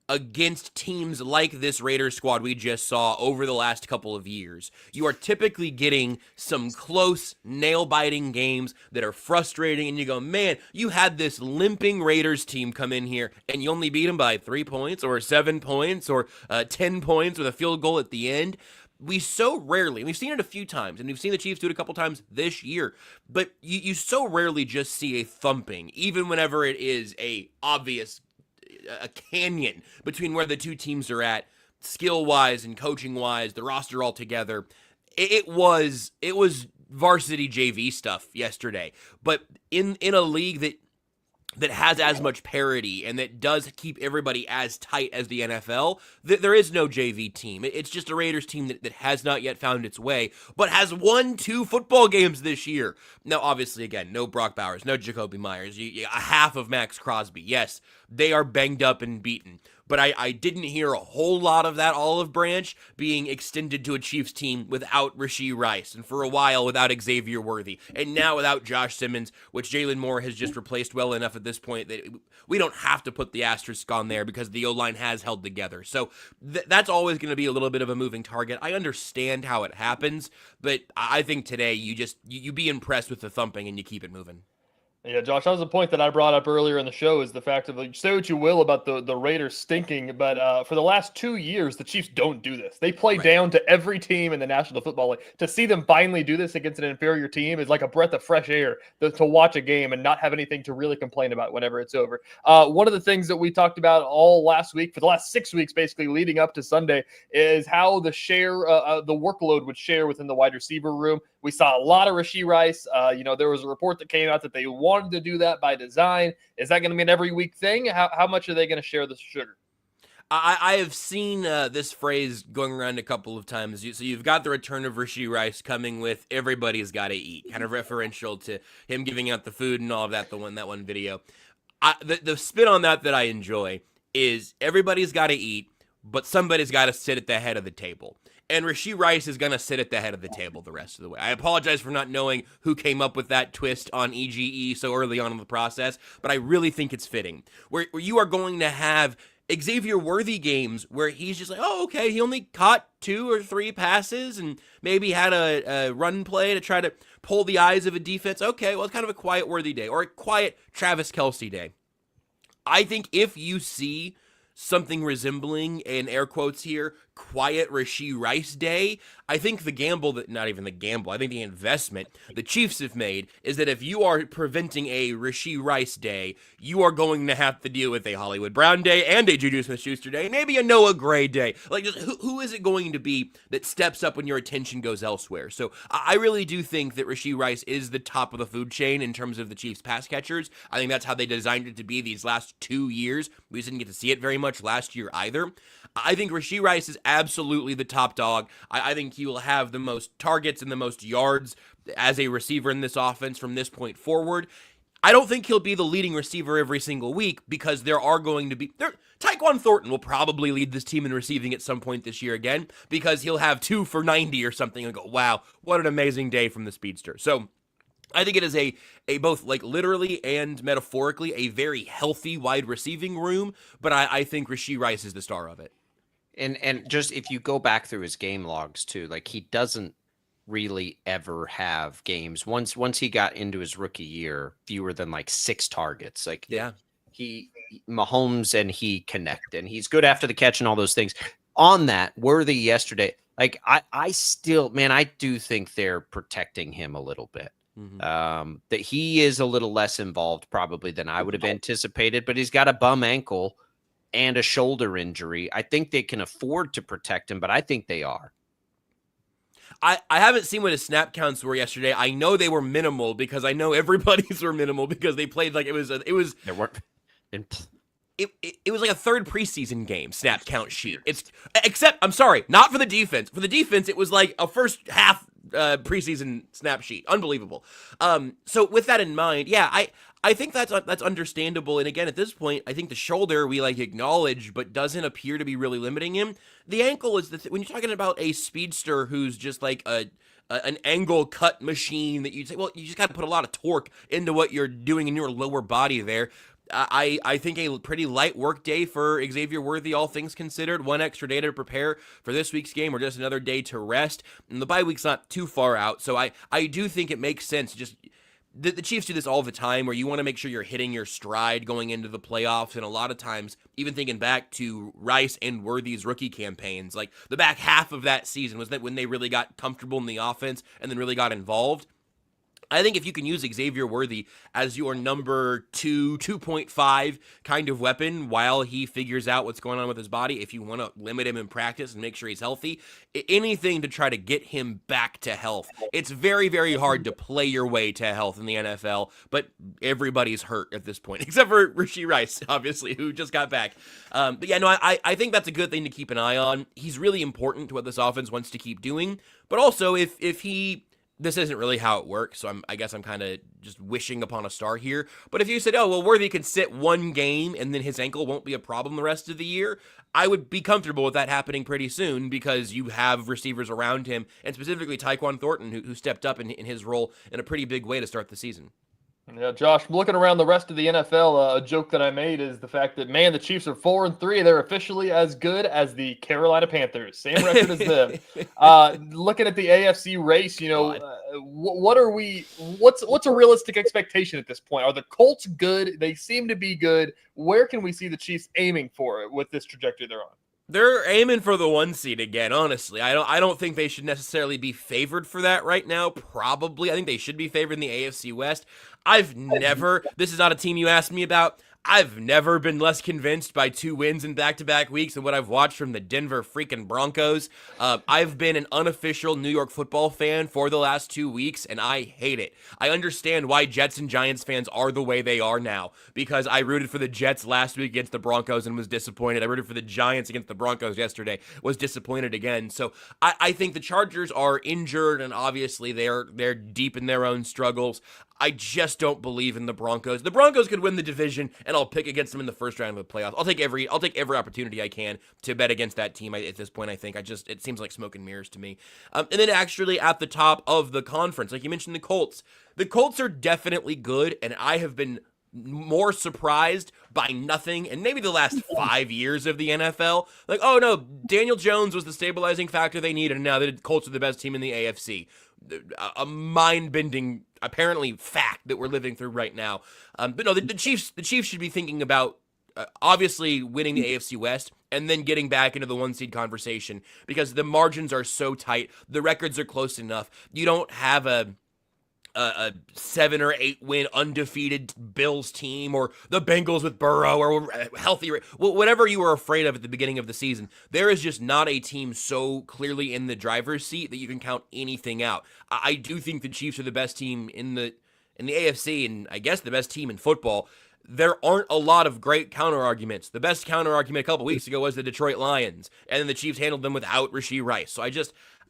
against teams like this Raiders squad we just saw over the last couple of years, you are typically getting some close, nail-biting games that are frustrating, and you go, man, you had this limping Raiders team come in here, and you only beat them by 3 points, or 7 points, or 10 points with a field goal at the end. We so rarely, and we've seen it a few times, and we've seen the Chiefs do it a couple times this year, but you so rarely just see a thumping, even whenever it is a canyon between where the two teams are at, skill-wise and coaching-wise, the roster altogether. It was varsity JV stuff yesterday, but in a league that has as much parity and that does keep everybody as tight as the NFL, there is no JV team. It's just a Raiders team that has not yet found its way, but has won 2 football games this year. Now, obviously, again, no Brock Bowers, no Jacoby Myers, a half of Max Crosby. Yes, they are banged up and beaten, but I didn't hear a whole lot of that olive branch being extended to a Chiefs team without Rashee Rice, and for a while without Xavier Worthy, and now without Josh Simmons, which Jalen Moore has just replaced well enough at this point that we don't have to put the asterisk on there because the O-line has held together. So that's always going to be a little bit of a moving target. I understand how it happens, but I think today you be impressed with the thumping and you keep it moving. Yeah, Josh, that was a point that I brought up earlier in the show, is the fact of, like, say what you will about the Raiders stinking, but for the last 2 years, the Chiefs don't do this. They play down to every team in the National Football League. To see them finally do this against an inferior team is like a breath of fresh air to watch a game and not have anything to really complain about whenever it's over. One of the things that we talked about all last week, for the last 6 weeks, basically leading up to Sunday, is how the workload would share within the wide receiver room. We saw a lot of Rashee Rice. There was a report that came out that they wanted to do that by design. Is that going to be an every week thing? How much are they going to share the sugar? I have seen this phrase going around a couple of times. So you've got the return of Rashee Rice coming with everybody's got to eat, kind of referential to him giving out the food and all of that. That one video. The spin on that I enjoy is everybody's got to eat, but somebody's got to sit at the head of the table. And Rashee Rice is going to sit at the head of the table the rest of the way. I apologize for not knowing who came up with that twist on EGE so early on in the process, but I really think it's fitting. Where you are going to have Xavier Worthy games where he's just like, oh, okay, he only caught 2 or 3 passes and maybe had a run play to try to pull the eyes of a defense. Okay, well, it's kind of a quiet Worthy day or a quiet Travis Kelce day. I think if you see something resembling, in air quotes here, quiet Rashee Rice day, I think the gamble, not even the gamble, I think the investment the Chiefs have made is that if you are preventing a Rashee Rice day, you are going to have to deal with a Hollywood Brown day and a Juju Smith-Schuster day, maybe a Noah Gray day. Like, just who is it going to be that steps up when your attention goes elsewhere? So I really do think that Rashee Rice is the top of the food chain in terms of the Chiefs pass catchers. I think that's how they designed it to be these last 2 years. We just didn't get to see it very much last year either. I think Rashee Rice is absolutely the top dog. I think he will have the most targets and the most yards as a receiver in this offense from this point forward. I don't think he'll be the leading receiver every single week because there are going to be... Tyquan Thornton will probably lead this team in receiving at some point this year again because he'll have 2 for 90 or something and go, wow, what an amazing day from the speedster. So I think it is a both like literally and metaphorically a very healthy wide receiving room, but I think Rashee Rice is the star of it. And just if you go back through his game logs too, like he doesn't really ever have games. Once he got into his rookie year, fewer than like 6 targets. Like Mahomes and he connect, and he's good after the catch and all those things. On that, Worthy yesterday, like I still, man, I do think they're protecting him a little bit. Mm-hmm. That he is a little less involved probably than I would have anticipated, but he's got a bum ankle and a shoulder injury. I think they can afford to protect him, but I think they are. I haven't seen what his snap counts were yesterday. I know they were minimal because I know everybody's were minimal because they played like it was there weren't. It was like a third preseason game snap count sheet. Except I'm sorry, not for the defense. For the defense, it was like a first half preseason snap sheet. Unbelievable. So with that in mind, yeah, I think that's understandable. And again, at this point, I think the shoulder we like acknowledge, but doesn't appear to be really limiting him. The ankle is when you're talking about a speedster who's just like an angle cut machine that you say, well, you just got to put a lot of torque into what you're doing in your lower body there. I think a pretty light work day for Xavier Worthy, all things considered. 1 extra day to prepare for this week's game or just another day to rest. And the bye week's not too far out. So I do think it makes sense. Just the Chiefs do this all the time where you want to make sure you're hitting your stride going into the playoffs. And a lot of times, even thinking back to Rice and Worthy's rookie campaigns, like the back half of that season was that when they really got comfortable in the offense and then really got involved. I think if you can use Xavier Worthy as your number 2, 2.5 kind of weapon while he figures out what's going on with his body, if you want to limit him in practice and make sure he's healthy, anything to try to get him back to health. It's very, very hard to play your way to health in the NFL, but everybody's hurt at this point, except for Rashee Rice, obviously, who just got back. But yeah, no, I think that's a good thing to keep an eye on. He's really important to what this offense wants to keep doing, but also if he this isn't really how it works, so I guess I'm kind of just wishing upon a star here. But if you said, oh, well, Worthy can sit one game and then his ankle won't be a problem the rest of the year, I would be comfortable with that happening pretty soon because you have receivers around him, and specifically Tyquan Thornton, who stepped up in his role in a pretty big way to start the season. Yeah, Josh, looking around the rest of the NFL, a joke that I made is the fact that, man, the Chiefs are 4-3. They're officially as good as the Carolina Panthers. Same record as them. Looking at the AFC race, what's a realistic expectation at this point? Are the Colts good? They seem to be good. Where can we see the Chiefs aiming for it with this trajectory they're on? They're aiming for the 1 seed again, honestly. I don't think they should necessarily be favored for that right now, probably. I think they should be favored in the AFC West. This is not a team you asked me about. I've never been less convinced by 2 wins in back-to-back weeks than what I've watched from the Denver freaking Broncos. I've been an unofficial New York football fan for the last 2 weeks, and I hate it. I understand why Jets and Giants fans are the way they are now, because I rooted for the Jets last week against the Broncos and was disappointed. I rooted for the Giants against the Broncos yesterday, was disappointed again. So I think the Chargers are injured, and obviously they're deep in their own struggles. I just don't believe in the Broncos. The Broncos could win the division, and I'll pick against them in the first round of the playoffs. I'll take every opportunity I can to bet against that team. At this point, I think it seems like smoke and mirrors to me. And then actually at the top of the conference, like you mentioned, the Colts. The Colts are definitely good, and I have been more surprised by nothing in maybe the last 5 years of the NFL. Like, oh no, Daniel Jones was the stabilizing factor they needed, and now the Colts are the best team in the AFC. A mind-bending, apparently, fact that we're living through right now. But no, the Chiefs should be thinking about obviously winning the AFC West and then getting back into the 1 seed conversation because the margins are so tight, the records are close enough. You don't have a 7 or 8 win undefeated Bills team or the Bengals with Burrow or healthy, whatever you were afraid of at the beginning of the season. There is just not a team so clearly in the driver's seat that you can count anything out. I do think the Chiefs are the best team in the AFC and I guess the best team in football. There aren't a lot of great counter arguments. The best counter argument a couple weeks ago was the Detroit Lions, and then the Chiefs handled them without Rashee Rice. So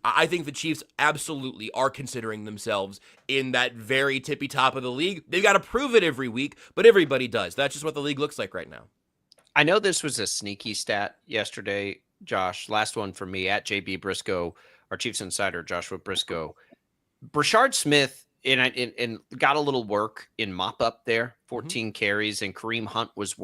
I think the Chiefs absolutely are considering themselves in that very tippy top of the league. They've got to prove it every week, but everybody does. That's just what the league looks like right now. I know this was a sneaky stat yesterday, Josh. Last one for me at JB Brisco, our Chiefs insider, Joshua Brisco. Brashard Smith and got a little work in mop up there, 14 carries, and Kareem Hunt was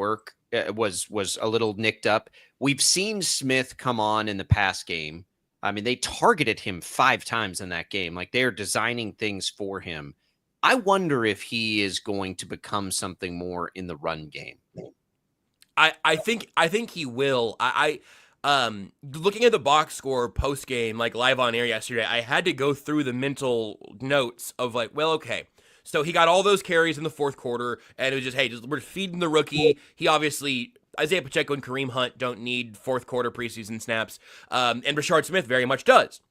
a little nicked up. We've seen Smith come on in the pass game. I mean, they targeted him 5 times in that game. Like, they're designing things for him. I wonder if he is going to become something more in the run game. I think he will. Looking at the box score post game, like live on air yesterday, I had to go through the mental notes of like, well, okay. So he got all those carries in the fourth quarter, and it was just, we're feeding the rookie. He obviously, Isaiah Pacheco and Kareem Hunt don't need fourth quarter preseason snaps, and Brashard Smith very much does.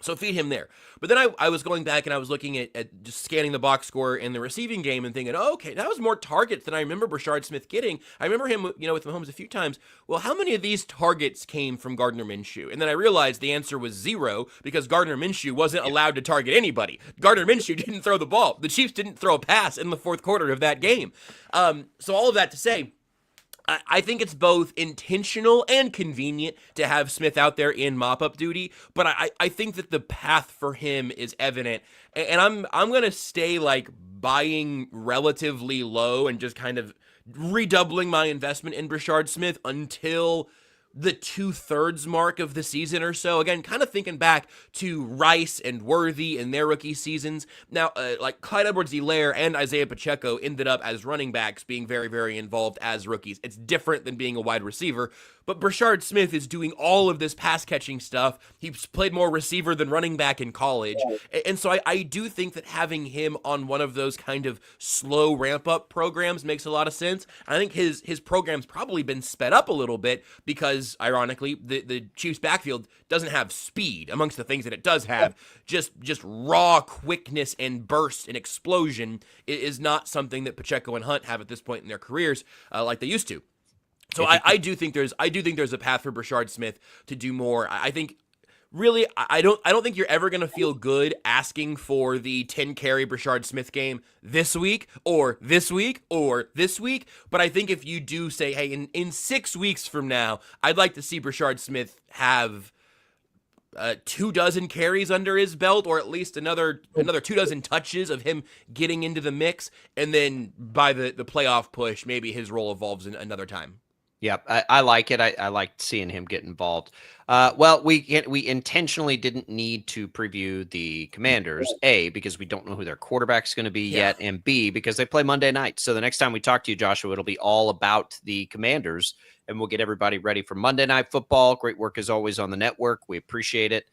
So feed him there. But then I was going back and I was looking at just scanning the box score in the receiving game and thinking, oh, okay, that was more targets than I remember Brashard Smith getting. I remember him, with Mahomes a few times. Well, how many of these targets came from Gardner Minshew? And then I realized the answer was 0 because Gardner Minshew wasn't allowed to target anybody. Gardner Minshew didn't throw the ball. The Chiefs didn't throw a pass in the fourth quarter of that game. So all of that to say, I think it's both intentional and convenient to have Smith out there in mop-up duty, but I think that the path for him is evident, and I'm going to stay like buying relatively low and just kind of redoubling my investment in Brashard Smith until the 2/3 mark of the season or so. Again, kind of thinking back to Rice and Worthy in their rookie seasons. Now, like Clyde Edwards-Helaire and Isaiah Pacheco ended up as running backs being very, very involved as rookies. It's different than being a wide receiver, but Brashard Smith is doing all of this pass-catching stuff. He's played more receiver than running back in college, and so I do think that having him on one of those kind of slow ramp-up programs makes a lot of sense. I think his program's probably been sped up a little bit because, ironically, the Chiefs' backfield doesn't have speed amongst the things that it does have. Just raw quickness and burst and explosion is not something that Pacheco and Hunt have at this point in their careers like they used to. So I do think there's a path for Brashard Smith to do more. I think really, I don't think you're ever going to feel good asking for the 10-carry Brashard Smith game this week or this week or this week. But I think if you do say, hey, in 6 weeks from now, I'd like to see Brashard Smith have 24 carries under his belt, or at least another 24 touches of him getting into the mix. And then by the playoff push, maybe his role evolves in another time. Yep, I like it. I like seeing him get involved. Well, we intentionally didn't need to preview the Commanders, A, because we don't know who their quarterback's going to be yet, and B, because they play Monday night. So the next time we talk to you, Joshua, it'll be all about the Commanders, and we'll get everybody ready for Monday Night Football. Great work as always on the network. We appreciate it.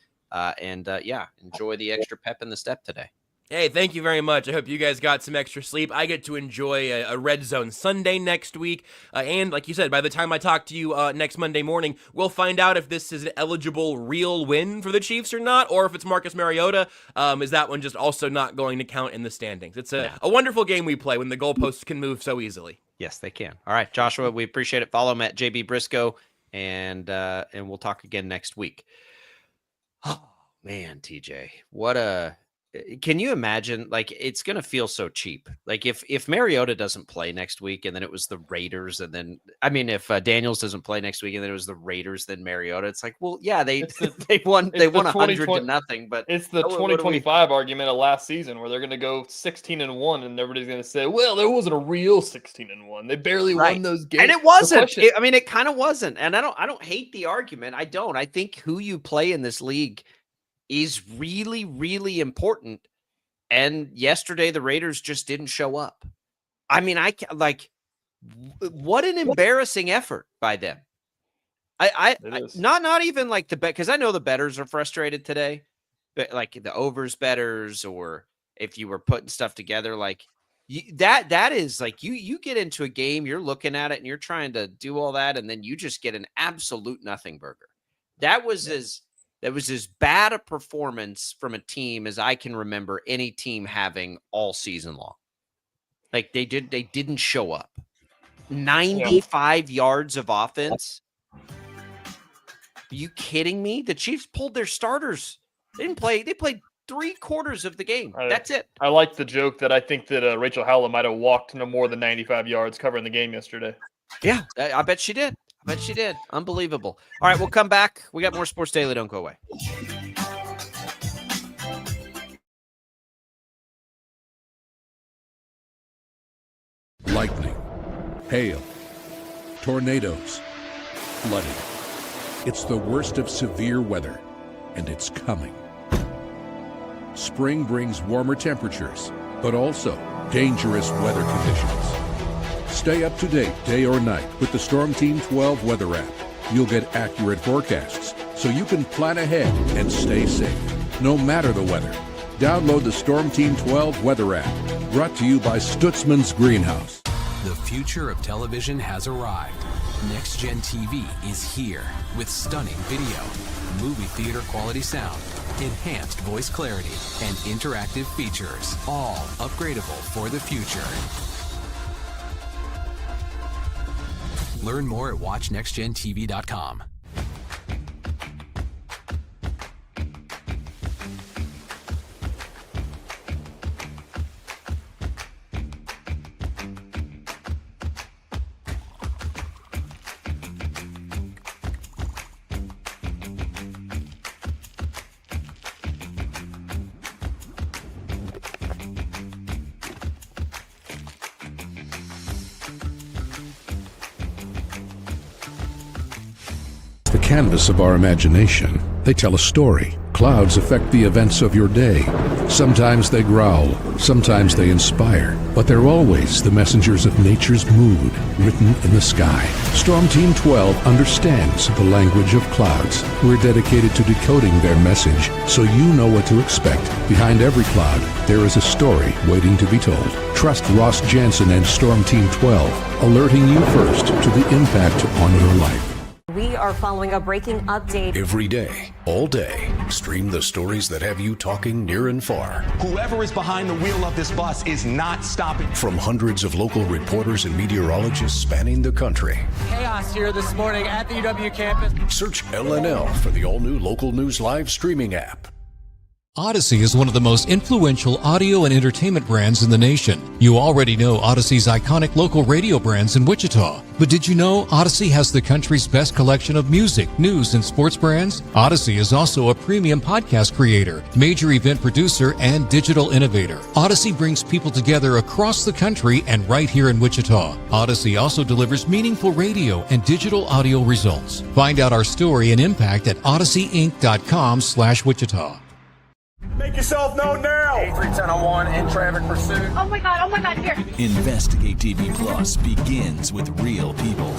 Enjoy the extra pep in the step today. Hey, thank you very much. I hope you guys got some extra sleep. I get to enjoy a Red Zone Sunday next week. And like you said, by the time I talk to you next Monday morning, we'll find out if this is an eligible real win for the Chiefs or not, or if it's Marcus Mariota. Is that one just also not going to count in the standings? It's a wonderful game we play when the goalposts can move so easily. Yes, they can. All right, Joshua, we appreciate it. Follow him at JB Brisco, and we'll talk again next week. Oh, man, TJ, can you imagine? Like, it's going to feel so cheap. Like, if Mariota doesn't play next week and then it was the Raiders, and then, if Daniels doesn't play next week and then it was the Raiders, then Mariota, it's like, well, yeah, they won 100-0, but it's the 2025 argument of last season where they're going to go 16-1 and everybody's going to say, well, there wasn't a real 16-1. They barely won those games. And it wasn't. It kind of wasn't. And I don't hate the argument. I don't. I think who you play in this league is really, really important. And yesterday, the Raiders just didn't show up. What an embarrassing effort by them. Not even like the bet, because I know the bettors are frustrated today, but like the overs bettors, or if you were putting stuff together, like that is like you get into a game, you're looking at it and you're trying to do all that, and then you just get an absolute nothing burger. That was as bad a performance from a team as I can remember any team having all season long. Like they didn't show up. 95 yards of offense. Are you kidding me? The Chiefs pulled their starters. They didn't play. They played 3/4 of the game. That's it. I like the joke that I think that Rachel Howell might have walked no more than 95 yards covering the game yesterday. Yeah, I bet she did. Unbelievable. All right, we'll come back. We got more Sports Daily. Don't go away. Lightning, hail, tornadoes, flooding. It's the worst of severe weather, and it's coming. Spring brings warmer temperatures, but also dangerous weather conditions. Stay up to date day or night with the Storm Team 12 weather app. You'll get accurate forecasts so you can plan ahead and stay safe, no matter the weather. Download the Storm Team 12 weather app, brought to you by Stutzman's Greenhouse. The future of television has arrived. Next Gen TV is here with stunning video, movie theater quality sound, enhanced voice clarity, and interactive features, all upgradable for the future. Learn more at watchnextgentv.com. Canvas of our imagination. They tell a story. Clouds affect the events of your day. Sometimes they growl, sometimes they inspire, but they're always the messengers of nature's mood written in the sky. Storm Team 12 understands the language of clouds. We're dedicated to decoding their message so you know what to expect. Behind every cloud, there is a story waiting to be told. Trust Ross Jansen and Storm Team 12, alerting you first to the impact on your life. We We are following a breaking update. Every day, all day, stream the stories that have you talking near and far. Whoever is behind the wheel of this bus is not stopping. From hundreds of local reporters and meteorologists spanning the country. Chaos here this morning at the UW campus. Search LNL for the all-new Local News Live streaming app. Odyssey is one of the most influential audio and entertainment brands in the nation. You already know Odyssey's iconic local radio brands in Wichita. But did you know Odyssey has the country's best collection of music, news, and sports brands? Odyssey is also a premium podcast creator, major event producer, and digital innovator. Odyssey brings people together across the country and right here in Wichita. Odyssey also delivers meaningful radio and digital audio results. Find out our story and impact at odysseyinc.com/Wichita. Make yourself known now. 831001 in traffic pursuit. Oh my God, here. Investigate TV Plus begins with real people.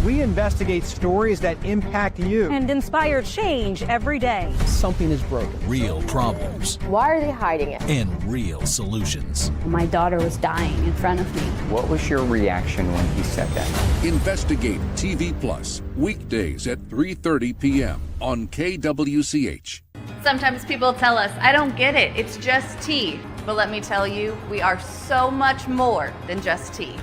We investigate stories that impact you. And inspire change every day. Something is broken. Real problems Why are they hiding it? and real solutions. My daughter was dying in front of me. What was your reaction when he said that? Investigate TV Plus, weekdays at 3:30 p.m. on KWCH. Sometimes people tell us, I don't get it, it's just tea. But let me tell you, we are so much more than just tea.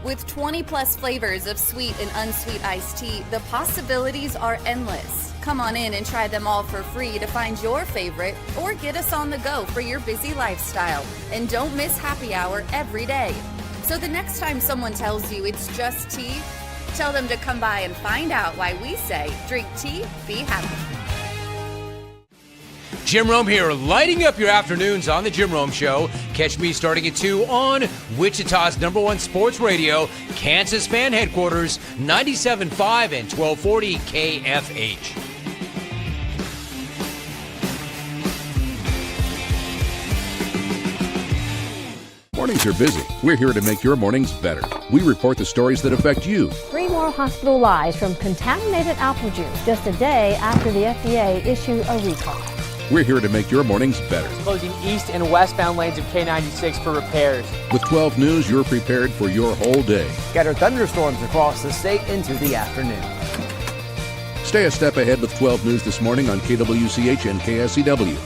With 20 plus flavors of sweet and unsweet iced tea, the possibilities are endless. Come on in and try them all for free to find your favorite or get us on the go for your busy lifestyle. And don't miss happy hour every day. So the next time someone tells you it's just tea, tell them to come by and find out why we say drink tea, be happy. Jim Rome here, lighting up your afternoons on The Jim Rome Show. Catch me starting at 2 on Wichita's #1 sports radio, Kansas Fan Headquarters, 97.5 and 1240 KFH. Mornings are busy. We're here to make your mornings better. We report the stories that affect you. 3 more hospitalized from contaminated apple juice just a day after the FDA issued a recall. We're here to make your mornings better. Closing east and westbound lanes of K96 for repairs. With 12 News, you're prepared for your whole day. Scattered thunderstorms across the state into the afternoon. Stay a step ahead with 12 News this morning on KWCH and KSCW.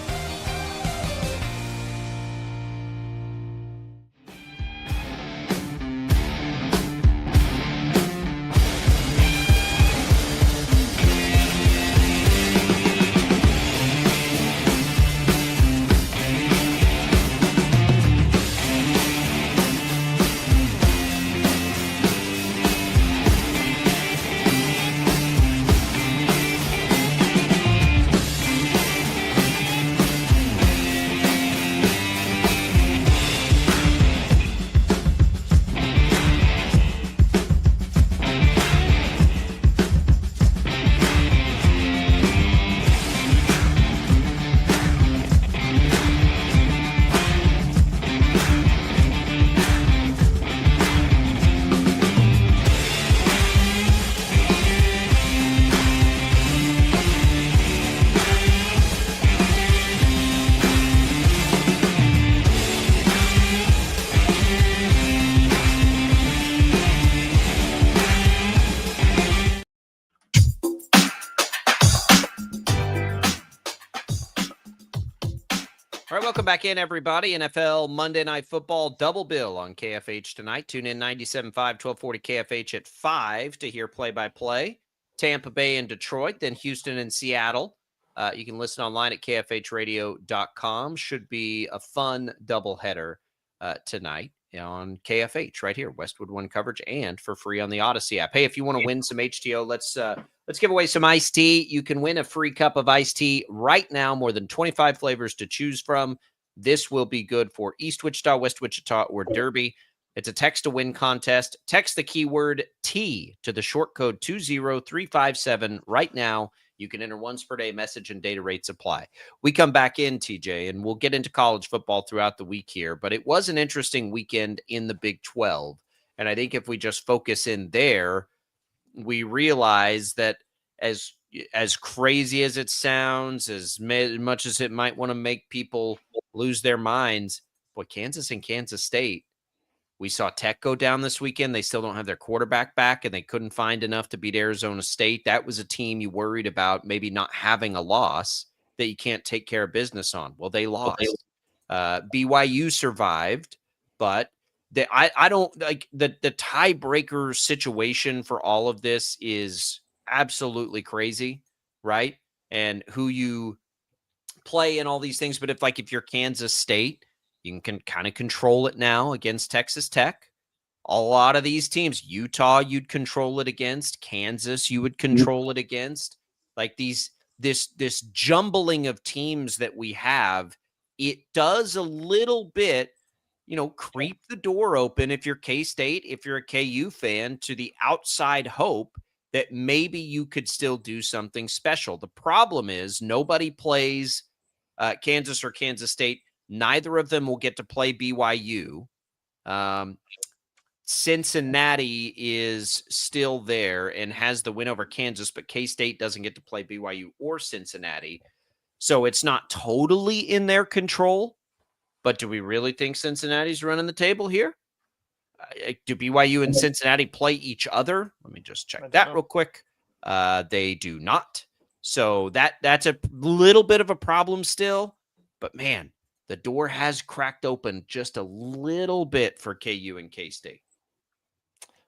All right, welcome back in, everybody. NFL Monday Night Football double bill on KFH tonight. Tune in 97.5, 1240 KFH at 5 to hear play-by-play. Tampa Bay and Detroit, then Houston and Seattle. You can listen online at kfhradio.com. Should be a fun doubleheader tonight on KFH right here, Westwood One coverage, and for free on the Odyssey app. Hey, if you want to win some HTO, let's give away some iced tea. You can win a free cup of iced tea right now. More than 25 flavors to choose from. This will be good for East Wichita, West Wichita, or Derby. It's a text-to-win contest. Text the keyword T to the short code 20357 right now. You can enter once per day. Message and data rates apply. We come back in, TJ, and we'll get into college football throughout the week here. But it was an interesting weekend in the Big 12. And I think if we just focus in there, we realize that as crazy as it sounds, as much as it might want to make people lose their minds, boy, Kansas and Kansas State, We saw Tech go down this weekend. They still don't have their quarterback back, and they couldn't find enough to beat Arizona State. That was a team you worried about maybe not having a loss that you can't take care of business on. Well, they lost. BYU survived, but I don't like the tiebreaker situation for all of this is absolutely crazy, right? And who you play and all these things. But if you're Kansas State, you can kind of control it now against Texas Tech. A lot of these teams, Utah, you'd control it against. Kansas, you would control it against. Like this jumbling of teams that we have, it does a little bit, creep the door open if you're K-State, if you're a KU fan, to the outside hope that maybe you could still do something special. The problem is nobody plays Kansas or Kansas State. Neither of them will get to play BYU. Cincinnati is still there and has the win over Kansas, but K-State doesn't get to play BYU or Cincinnati. So it's not totally in their control. But do we really think Cincinnati's running the table here? Do BYU and Cincinnati play each other? Let me just check that real quick. They do not. So that's a little bit of a problem still. But man, the door has cracked open just a little bit for KU and K-State.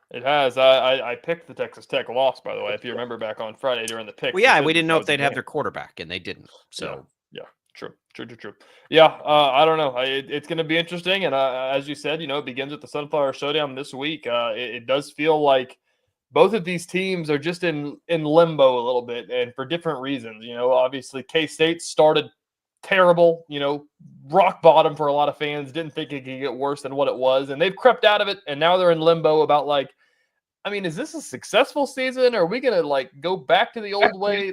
It has. I picked the Texas Tech loss, by the way, if you remember back on Friday during the pick. Well, yeah, we didn't know if they'd have their quarterback, and they didn't. So yeah. True. Yeah, I don't know. It's going to be interesting, and as you said, it begins with the Sunflower Showdown this week. It does feel like both of these teams are just in limbo a little bit, and for different reasons. Obviously K-State started terrible, rock bottom for a lot of fans. Didn't think it could get worse than what it was, and they've crept out of it, and now they're in limbo about is this a successful season? Or are we going to go back to the old way?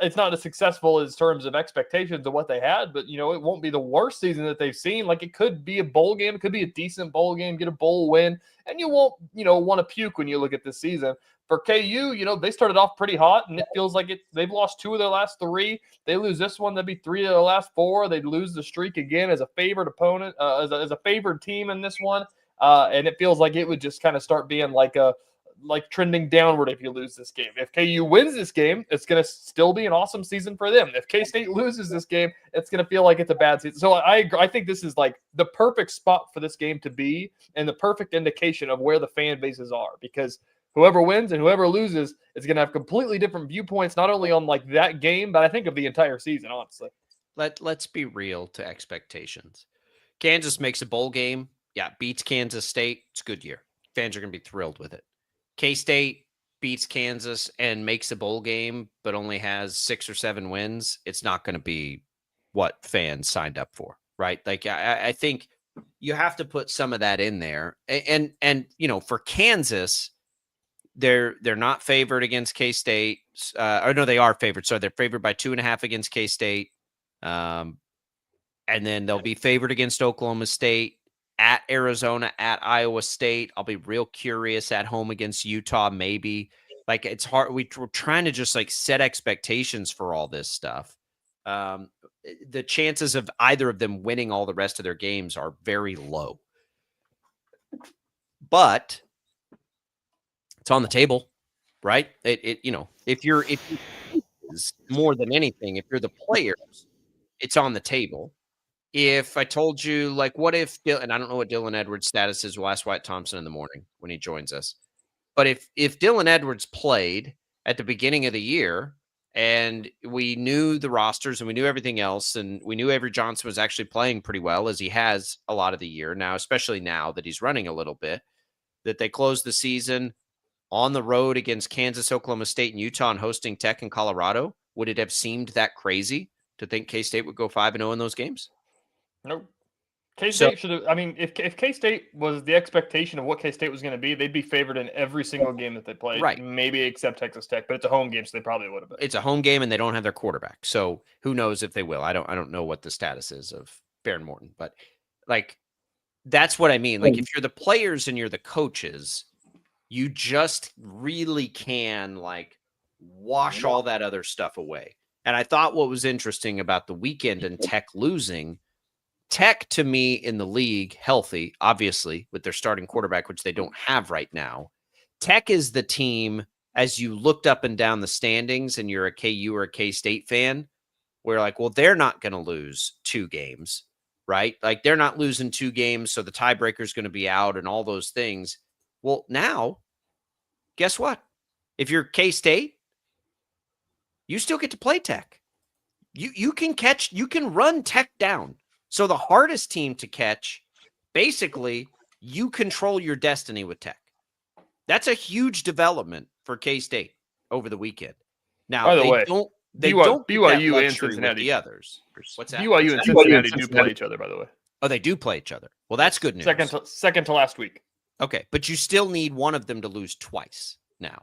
It's not as successful as terms of expectations of what they had, but it won't be the worst season that they've seen. It could be a bowl game. It could be a decent bowl game, get a bowl win. And you won't, want to puke when you look at this season. For KU, they started off pretty hot, and it feels like they've lost 2 of their last 3. They lose this one, that'd be 3 of their last 4. They'd lose the streak again as a favored opponent, as a favored team in this one. And it feels like it would just kind of start being like trending downward if you lose this game. If KU wins this game, it's going to still be an awesome season for them. If K-State loses this game, it's going to feel like it's a bad season. So I think this is the perfect spot for this game to be, and the perfect indication of where the fan bases are, because whoever wins and whoever loses is going to have completely different viewpoints, not only on that game, but I think of the entire season, honestly. Let's be real to expectations. Kansas makes a bowl game. Yeah, beats Kansas State. It's a good year. Fans are going to be thrilled with it. K-State beats Kansas and makes a bowl game, but only has 6 or 7 wins. It's not going to be what fans signed up for, right? I think you have to put some of that in there. And for Kansas, they're not favored against K-State. Or no, they are favored. So they're favored by 2.5 against K-State. And then they'll be favored against Oklahoma State, at Arizona, at Iowa State. I'll be real curious at home against Utah, maybe. It's hard. We're trying to just set expectations for all this stuff. The chances of either of them winning all the rest of their games are very low. But it's on the table, right? If you're more than anything, if you're the players, it's on the table. If I told you, what if, and I don't know what Dylan Edwards' status is, we'll ask Wyatt Thompson in the morning when he joins us. But if Dylan Edwards played at the beginning of the year, and we knew the rosters and we knew everything else, and we knew Avery Johnson was actually playing pretty well, as he has a lot of the year now, especially now that he's running a little bit, that they closed the season on the road against Kansas, Oklahoma State, and Utah, and hosting Tech in Colorado, would it have seemed that crazy to think K-State would go 5-0 in those games? Nope. K-State should have. If K-State was the expectation of what K-State was going to be, they'd be favored in every single game that they played. Right. Maybe except Texas Tech, but it's a home game, so they probably would have been. It's a home game, and they don't have their quarterback, so who knows if they will? I don't know what the status is of Baron Morton, but that's what I mean. If you're the players and you're the coaches, you just really can wash all that other stuff away. And I thought what was interesting about the weekend and Tech losing Tech, to me, in the league, healthy, obviously, with their starting quarterback, which they don't have right now. Tech is the team, as you looked up and down the standings and you're a KU or a K-State fan, where like, well, they're not going to lose 2 games, right? Like they're not losing 2 games, so the tiebreaker is going to be out and all those things. Well, now, guess what? If you're K-State, you still get to play Tech. You can run Tech down. So the hardest team to catch, basically, you control your destiny with Tech. That's a huge development for K-State over the weekend. Now, by the way, they don't get that BYU and luxury with Cincinnati. the others. What's that? BYU and Cincinnati do play each other, by the way. Oh, they do play each other. Well, that's good news. Second to last week. Okay, but you still need one of them to lose twice now.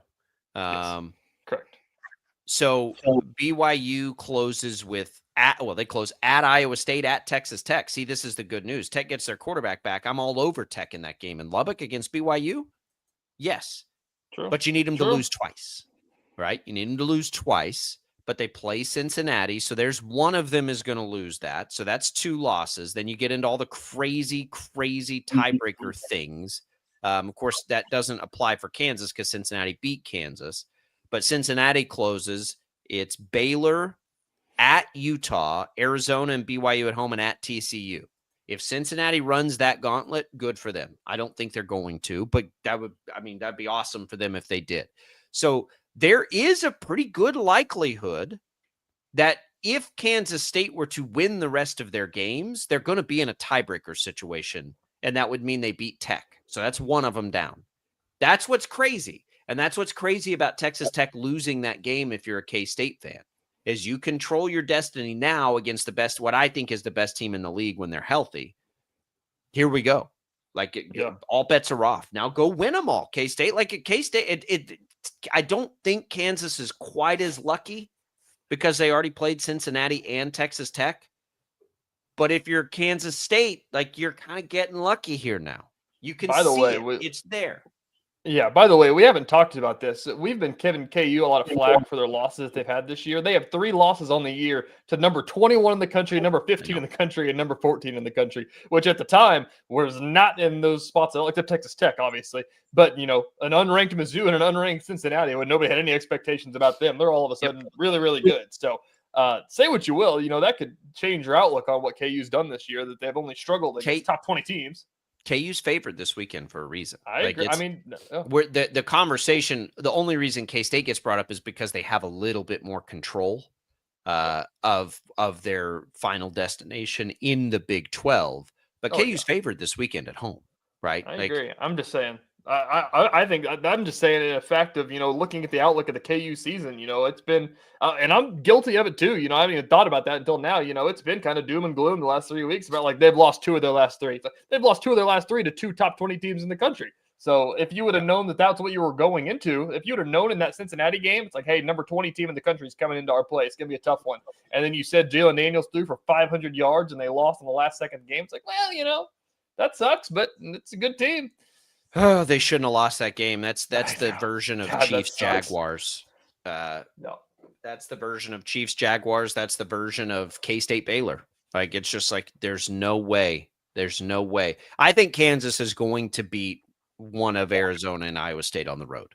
Yes, correct. So BYU closes they close at Iowa State, at Texas Tech. See, this is the good news. Tech gets their quarterback back. I'm all over Tech in that game. In Lubbock against BYU? Yes. True. But you need them to lose twice, right? You need them to lose twice, but they play Cincinnati. So there's one of them is going to lose that. So that's 2 losses. Then you get into all the crazy tiebreaker things. Of course, that doesn't apply for Kansas because Cincinnati beat Kansas. But Cincinnati closes. It's Baylor at Utah, Arizona and BYU at home, and at TCU. If Cincinnati runs that gauntlet, good for them. I don't think they're going to, but that'd be awesome for them if they did. So there is a pretty good likelihood that if Kansas State were to win the rest of their games, they're going to be in a tiebreaker situation, and that would mean they beat Tech. So that's one of them down. That's what's crazy. And that's what's crazy about Texas Tech losing that game if you're a K-State fan, is you control your destiny now against the best, what I think is the best team in the league when they're healthy. Here we go. All bets are off. Now go win them all. K-State, K-State, I don't think Kansas is quite as lucky because they already played Cincinnati and Texas Tech. But if you're Kansas State, you're kind of getting lucky here now. You can it's there. Yeah, by the way, we haven't talked about this. We've been giving KU a lot of flack for their losses they've had this year. They have 3 losses on the year to number 21 in the country, number 15 in the country, and number 14 in the country, which at the time was not in those spots, except Texas Tech, obviously. But, an unranked Mizzou and an unranked Cincinnati, when nobody had any expectations about them, they're all of a sudden really, really good. So say what you will, that could change your outlook on what KU's done this year, that they've only struggled against top 20 teams. KU's favored this weekend for a reason. I agree. Where the conversation, the only reason K-State gets brought up is because they have a little bit more control of their final destination in the Big 12. But KU's favored this weekend at home, right? I agree. I'm just saying. I think I'm just saying in effect of, looking at the outlook of the KU season, it's been, and I'm guilty of it too. I haven't even thought about that until now. It's been kind of doom and gloom the last 3 weeks about they've lost 2 of their last 3. They've lost 2 of their last 3 to 2 top 20 teams in the country. So if you would have known that that's what you were going into, if you would have known in that Cincinnati game, it's hey, number 20 team in the country is coming into our play. It's going to be a tough one. And then you said Jalen Daniels threw for 500 yards and they lost in the last second game. It's that sucks, but it's a good team. Oh, they shouldn't have lost that game. That's the version of Chiefs Jaguars. No, that's the version of Chiefs Jaguars. That's the version of K-State Baylor. It's just there's no way. There's no way. I think Kansas is going to beat one of Arizona and Iowa State on the road.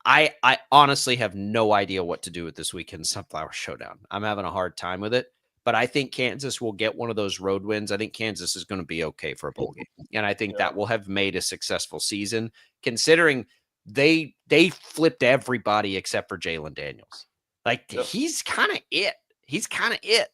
I honestly have no idea what to do with this weekend's Sunflower Showdown. I'm having a hard time with it. But I think Kansas will get one of those road wins. I think Kansas is going to be okay for a bowl game. And I think that will have made a successful season, considering they flipped everybody except for Jalen Daniels. He's kind of it. He's kind of it,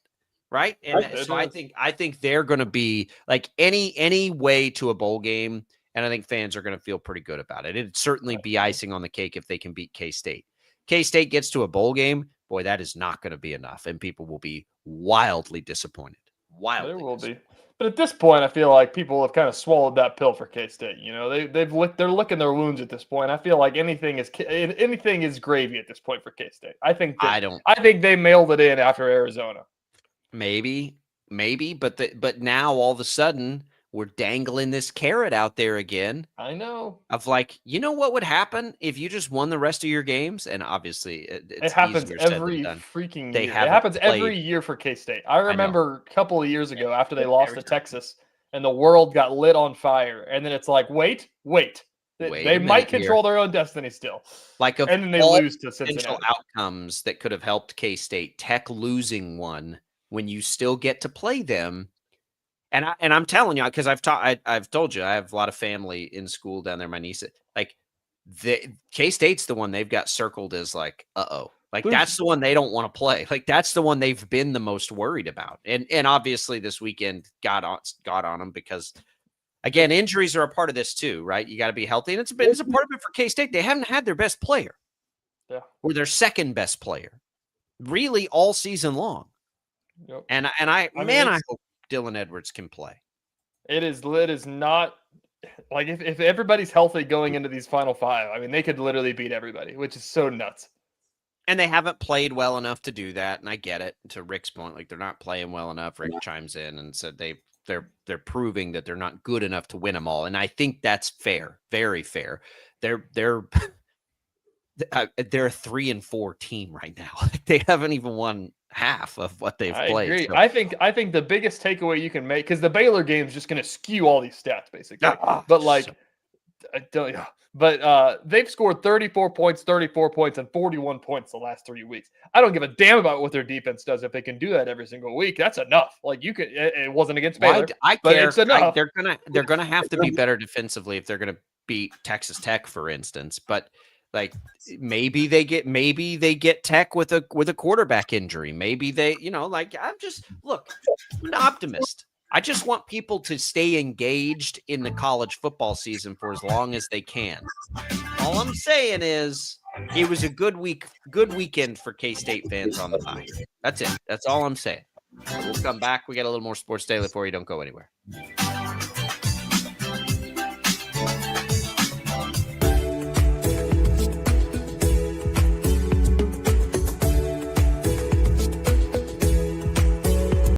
right? And so I think they're going to be any way to a bowl game, and I think fans are going to feel pretty good about it. It'd certainly be icing on the cake if they can beat K-State. K-State gets to a bowl game, boy, that is not going to be enough, and people will be wildly disappointed. There will be. But at this point, I feel like people have kind of swallowed that pill for K-State. They're licking their wounds at this point. I feel like anything is gravy at this point for K-State. I think they mailed it in after Arizona. Maybe, but now all of a sudden we're dangling this carrot out there again. I know. Of like, you know what would happen if you just won the rest of your games? And obviously, it happens every freaking year. It happens every year for K-State. I remember a couple of years ago after they lost to Texas and the world got lit on fire. And then it's like, wait. They might control their own destiny still. Like, and then they lose to Cincinnati. Outcomes that could have helped K-State, Tech losing one when you still get to play them. And I'm telling you, because I've told you, I have a lot of family in school down there. My niece, like, K-State's the one they've got circled as like, like that's the one they don't want to play. Like that's the one they've been the most worried about. And obviously this weekend got on them because, again, injuries are a part of this too, right? You got to be healthy, and it's a part of it for K-State. They haven't had their best player, or their second best player, really all season long. Yep. And I hope Dylan Edwards can play. It is not like if everybody's healthy going into these final five, I mean, they could literally beat everybody, which is so nuts. And they haven't played well enough to do that, and I get it. To Rick's point, like they're not playing well enough. Rick chimes in and said they're proving that they're not good enough to win them all, and I think that's fair, very fair. They're a 3-4 team right now. They haven't even won half of what they've played. I agree. So. I think the biggest takeaway you can make, because the Baylor game is just going to skew all these stats basically. But they've scored 34 points, and 41 points the last 3 weeks. I don't give a damn about what their defense does. If they can do that every single week, that's enough. Like you could, it wasn't against Baylor. I but care. It's enough. They're gonna have to be better defensively if they're gonna beat Texas Tech, for instance. But like maybe they get Tech with a quarterback injury. Maybe they, I'm an optimist. I just want people to stay engaged in the college football season for as long as they can. All I'm saying is it was a good weekend for K-State fans on the bye. That's it. That's all I'm saying. We'll come back. We got a little more Sports Daily for you. Don't go anywhere.